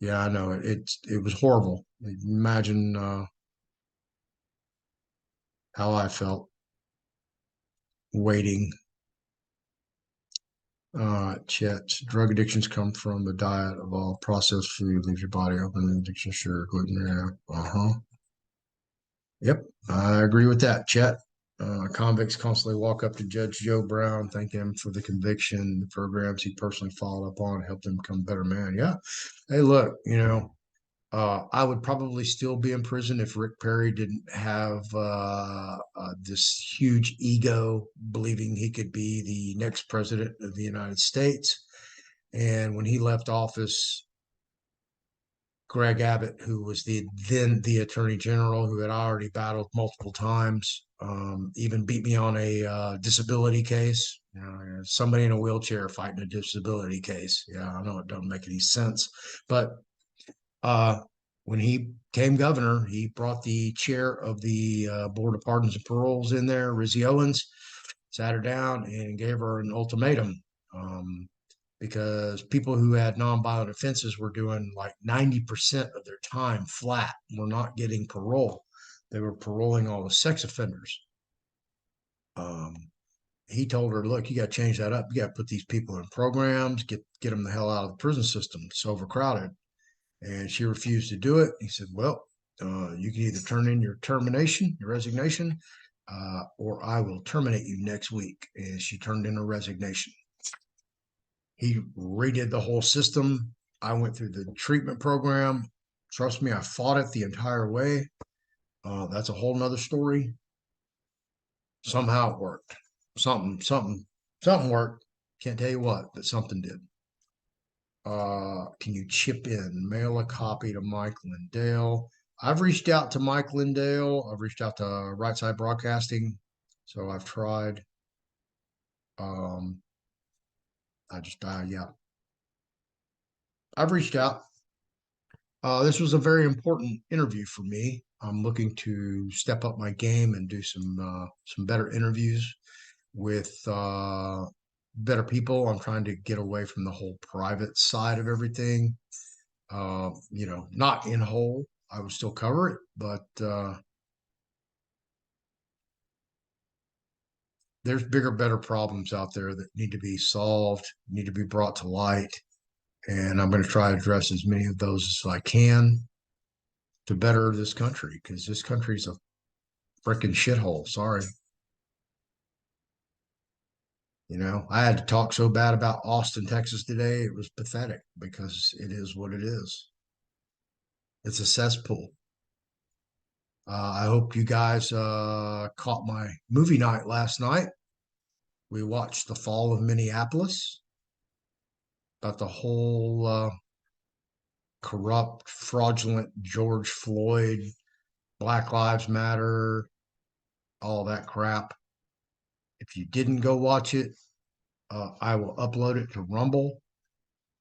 Yeah, I know it was horrible. Imagine how I felt waiting. Chet, drug addictions come from the diet of all processed food, leaves your body open, addiction, sugar, gluten, yeah. Uh-huh. Yep, I agree with that, Chet. Convicts constantly walk up to Judge Joe Brown, thank him for the conviction, the programs he personally followed up on, helped them become a better man. Yeah. Hey, look, I would probably still be in prison if Rick Perry didn't have this huge ego, believing he could be the next president of the United States. And when he left office, Greg Abbott, who was then the Attorney General, who had already battled multiple times, even beat me on a disability case. Somebody in a wheelchair fighting a disability case. Yeah, I know it doesn't make any sense, but uh, when he became governor, he brought the chair of the Board of Pardons and Paroles in there, Rizzy Owens, sat her down and gave her an ultimatum. Because people who had nonviolent offenses were doing like 90% of their time flat, were not getting parole. They were paroling all the sex offenders. He told her, look, you got to change that up. You got to put these people in programs, get them the hell out of the prison system. It's overcrowded. And she refused to do it. He said, well, you can either turn in your resignation, or I will terminate you next week. And she turned in her resignation. He redid the whole system. I went through the treatment program. Trust me, I fought it the entire way. That's a whole nother story. Somehow it worked. Something worked. Can't tell you what, but something did. Can you chip in, mail a copy to Mike Lindale? I've reached out to Mike Lindale. I've reached out to Right Side Broadcasting. So I've tried. Yeah. I've reached out. This was a very important interview for me. I'm looking to step up my game and do some better interviews with better people. I'm trying to get away from the whole private side of everything. Not in whole. I would still cover it, but there's bigger, better problems out there that need to be solved, need to be brought to light. And I'm going to try to address as many of those as I can to better this country, because this country is a freaking shithole. Sorry. I had to talk so bad about Austin, Texas today. It was pathetic because it is what it is. It's a cesspool. I hope you guys caught my movie night last night. We watched The Fall of Minneapolis, about the whole corrupt, fraudulent George Floyd, Black Lives Matter, all that crap. If you didn't go watch it, I will upload it to Rumble,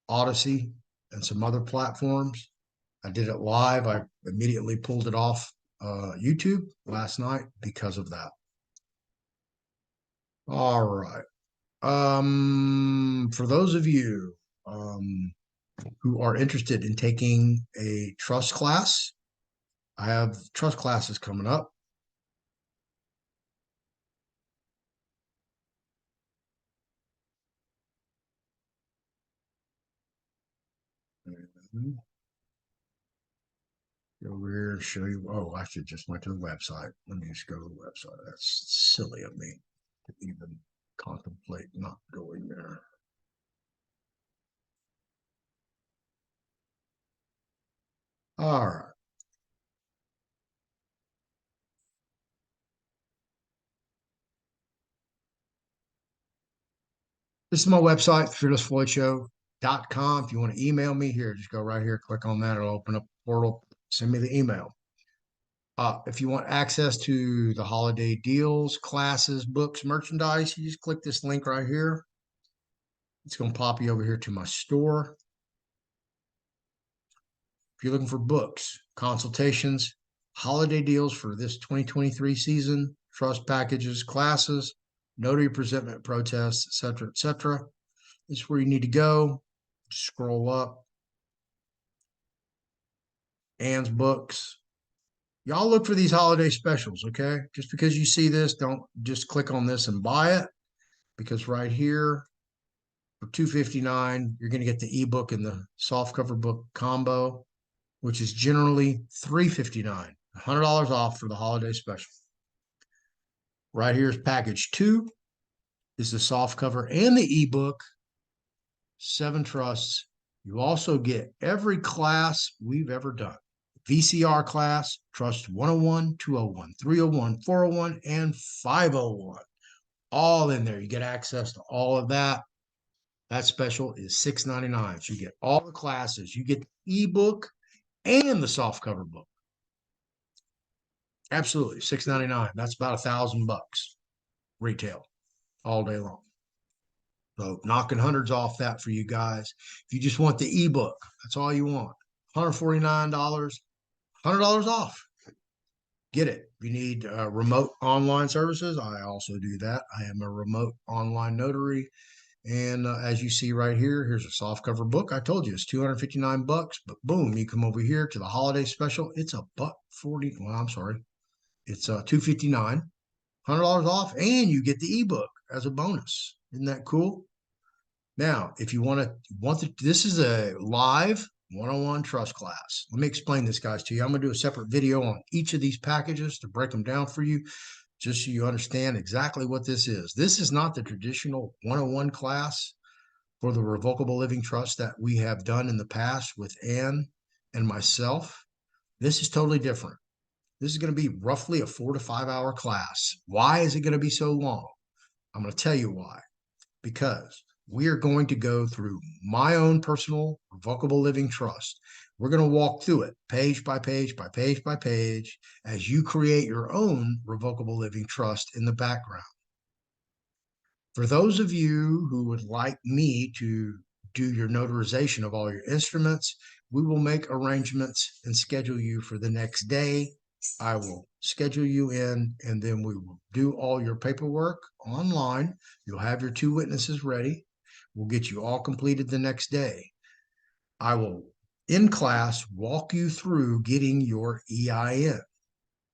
Odyssey, and some other platforms. I did it live. I immediately pulled it off YouTube last night because of that. All right. For those of you who are interested in taking a trust class, I have trust classes coming up. Go over here and show you. Oh, I should just went to the website. Let me just go to the website. That's silly of me. to even contemplate not going there. All right. This is my website, fearlessfloydshow.com. If you want to email me here, just go right here, click on that. It'll open up the portal, send me the email. If you want access to the holiday deals, classes, books, merchandise, you just click this link right here. It's going to pop you over here to my store. If you're looking for books, consultations, holiday deals for this 2023 season, trust packages, classes, notary presentment protests, etc., this is where you need to go. Just scroll up. Ann's books. Y'all look for these holiday specials, okay? Just because you see this, don't just click on this and buy it, because right here for $2.59, you're going to get the ebook and the softcover book combo, which is generally $3.59, $100 off for the holiday special. Right here is package 2. Is the softcover and the ebook, 7 trusts. You also get every class we've ever done. VCR class, Trust 101, 201, 301, 401, and 501. All in there. You get access to all of that. That special is $6.99. So you get all the classes. You get the ebook and the softcover book. Absolutely, $6.99. That's about $1,000 retail all day long. So knocking hundreds off that for you guys. If you just want the ebook, that's all you want. $149, $100 off. Get it. If you need remote online services, I also do that. I am a remote online notary. And as you see right here, here's a softcover book. I told you it's $259, but boom, you come over here to the holiday special. It's $140. Well, I'm sorry. It's $259, $100 off, and you get the ebook as a bonus. Isn't that cool? Now, if you this is a live one-on-one trust class. Let me explain this, guys, to you. I'm going to do a separate video on each of these packages to break them down for you, just so you understand exactly what this is. This is not the traditional one-on-one class for the revocable living trust that we have done in the past with Ann and myself. This is totally different. This is going to be roughly a 4 to 5 hour class. Why is it going to be so long? I'm going to tell you why. Because we are going to go through my own personal revocable living trust. We're going to walk through it page by page by page by page as you create your own revocable living trust in the background. For those of you who would like me to do your notarization of all your instruments, we will make arrangements and schedule you for the next day. I will schedule you in, and then we will do all your paperwork online. You'll have your 2 witnesses ready. We'll get you all completed the next day. I will, in class, walk you through getting your EIN.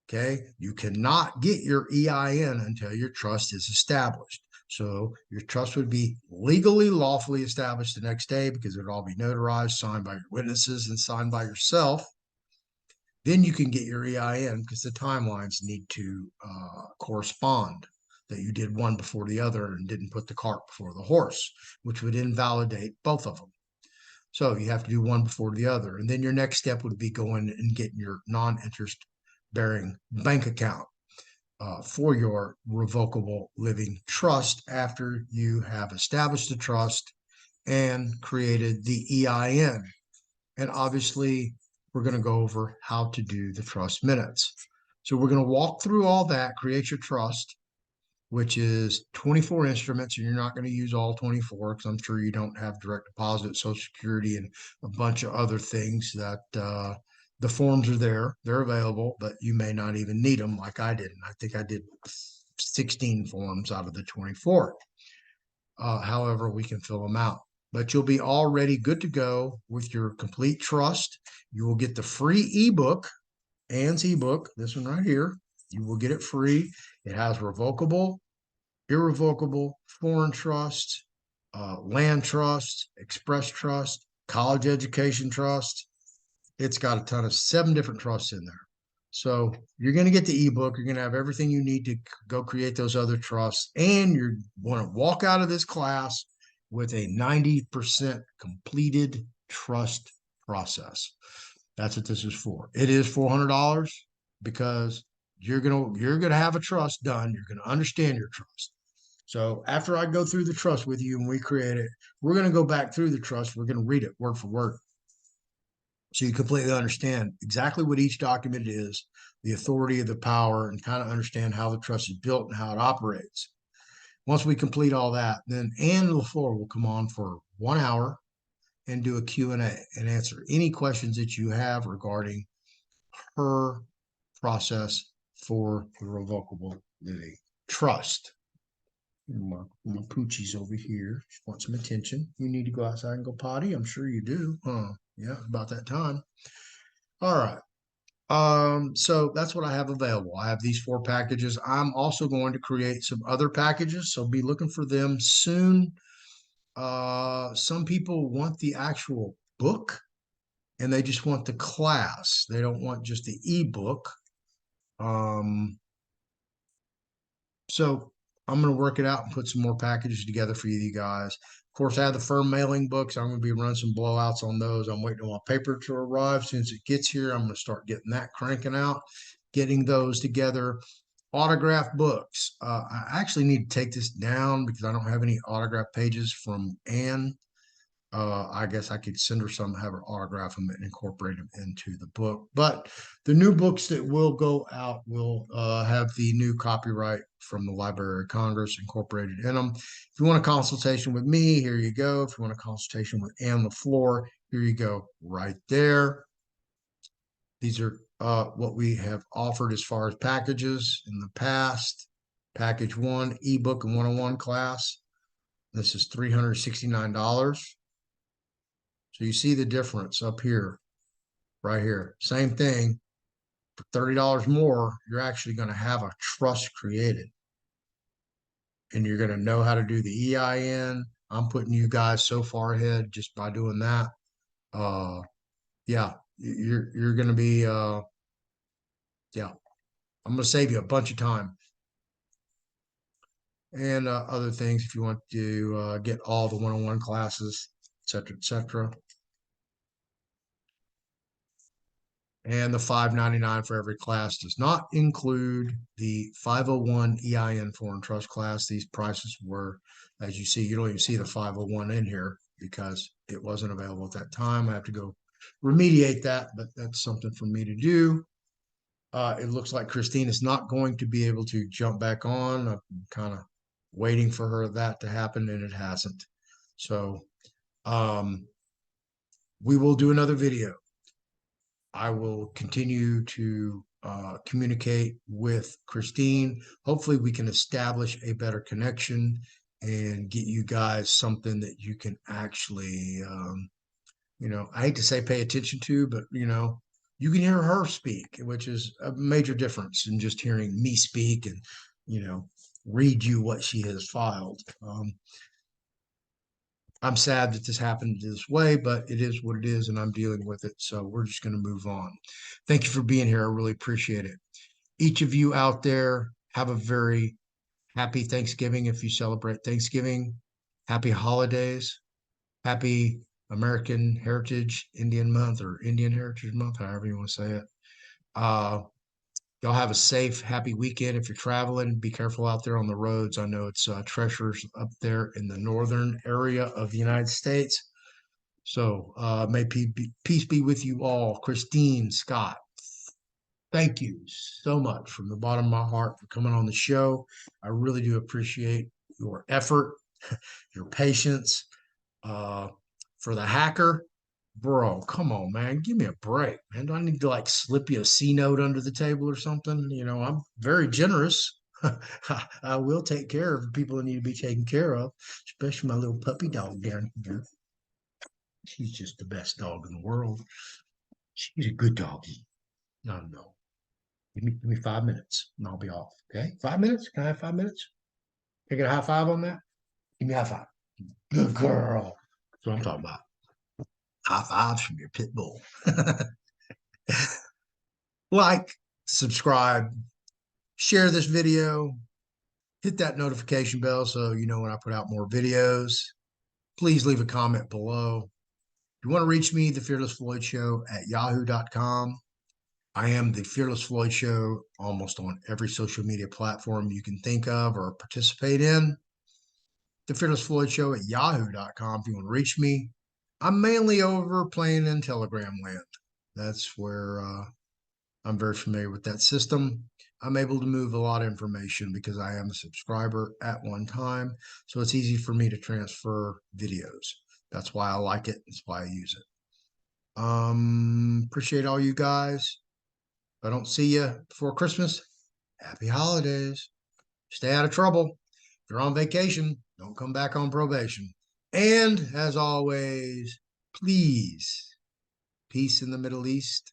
Okay? You cannot get your EIN until your trust is established. So your trust would be legally, lawfully established the next day, because it would all be notarized, signed by your witnesses, and signed by yourself. Then you can get your EIN, because the timelines need to correspond, that you did one before the other and didn't put the cart before the horse, which would invalidate both of them. So you have to do one before the other. And then your next step would be going and getting your non-interest bearing bank account for your revocable living trust after you have established the trust and created the EIN. And obviously, we're going to go over how to do the trust minutes. So we're going to walk through all that, create your trust, which is 24 instruments, and you're not going to use all 24, because I'm sure you don't have direct deposit, Social Security, and a bunch of other things that the forms are there. They're available, but you may not even need them like I did. And I think I did 16 forms out of the 24. However, we can fill them out. But you'll be already good to go with your complete trust. You will get the free ebook, Ann's ebook, this one right here. You will get it free. It has revocable, irrevocable, foreign trust, land trust, express trust, college education trust. It's got a ton of 7 different trusts in there. So you're going to get the ebook. You're going to have everything you need to go create those other trusts. And you want to walk out of this class with a 90% completed trust process. That's what this is for. It is $400 because you're gonna have a trust done. You're gonna understand your trust. So after I go through the trust with you and we create it, we're gonna go back through the trust. We're gonna read it word for word, so you completely understand exactly what each document is, the authority of the power, and kind of understand how the trust is built and how it operates. Once we complete all that, then Ann LeFlore will come on for 1 hour and do a Q&A and answer any questions that you have regarding her process for the revocable living trust. My poochie's over here. She wants some attention. You need to go outside and go potty. I'm sure you do. Yeah, about that time. All right. So that's what I have available. I have these 4 packages. I'm also going to create some other packages, so be looking for them soon. Some people want the actual book and they just want the class. They don't want just the ebook. So I'm going to work it out and put some more packages together for you guys. Of course, I have the firm mailing books. I'm going to be running some blowouts on those. I'm waiting on my paper to arrive. Since it gets here, I'm going to start getting that cranking out, getting those together. Autograph books. I actually need to take this down because I don't have any autograph pages from Anne. I guess I could send her some, have her autograph them and incorporate them into the book. But the new books that will go out will have the new copyright from the Library of Congress incorporated in them. If you want a consultation with me, here you go. If you want a consultation with Ann LeFlore, here you go, right there. These are what we have offered as far as packages in the past. Package 1, ebook and 101 class. This is $369. So you see the difference up here, right here. Same thing, for $30 more, you're actually going to have a trust created. And you're going to know how to do the EIN. I'm putting you guys so far ahead just by doing that. Yeah, you're going to be, yeah, I'm going to save you a bunch of time. And other things if you want to get all the one-on-one classes, et cetera, et cetera. And the $5.99 for every class does not include the 501 EIN foreign trust class. These prices were, as you see, you don't even see the 501 in here because it wasn't available at that time. I have to go remediate that, but that's something for me to do. It looks like Christine is not going to be able to jump back on. I'm kind of waiting for that to happen, and it hasn't. So we will do another video. I will continue to communicate with Christine. Hopefully we can establish a better connection and get you guys something that you can actually, I hate to say pay attention to, but, you can hear her speak, which is a major difference in just hearing me speak and, read you what she has filed. I'm sad that this happened this way, but it is what it is, and I'm dealing with it. So we're just going to move on. Thank you for being here. I really appreciate it. Each of you out there, have a very happy Thanksgiving if you celebrate Thanksgiving. Happy holidays. Happy American Heritage Indian Month or Indian Heritage Month, however you want to say it. Y'all have a safe, happy weekend. If you're traveling, be careful out there on the roads. I know it's treacherous up there in the northern area of the United States. So may peace be with you all. Christine, Scott, thank you so much from the bottom of my heart for coming on the show. I really do appreciate your effort, your patience. For the hacker, bro, come on, man. Give me a break, man. Do I need to like slip you a C note under the table or something? I'm very generous. I will take care of the people that need to be taken care of, especially my little puppy dog down here. She's just the best dog in the world. She's a good doggy. No. Give me 5 minutes and I'll be off. Okay? 5 minutes? Can I have 5 minutes? Can I get a high five on that? Give me a high five. Good girl. That's what I'm talking about. High fives from your pit bull. Like, subscribe, share this video, hit that notification bell so you know when I put out more videos. Please leave a comment below. If you want to reach me, the Fearless Floyd Show at yahoo.com. I am the Fearless Floyd Show almost on every social media platform you can think of or participate in. The Fearless Floyd Show at yahoo.com if you want to reach me. I'm mainly over playing in Telegram land. That's where I'm very familiar with that system. I'm able to move a lot of information because I am a subscriber at one time. So it's easy for me to transfer videos. That's why I like it. That's why I use it. Appreciate all you guys. If I don't see you before Christmas, happy holidays. Stay out of trouble. If you're on vacation, don't come back on probation. And as always, please, peace in the Middle East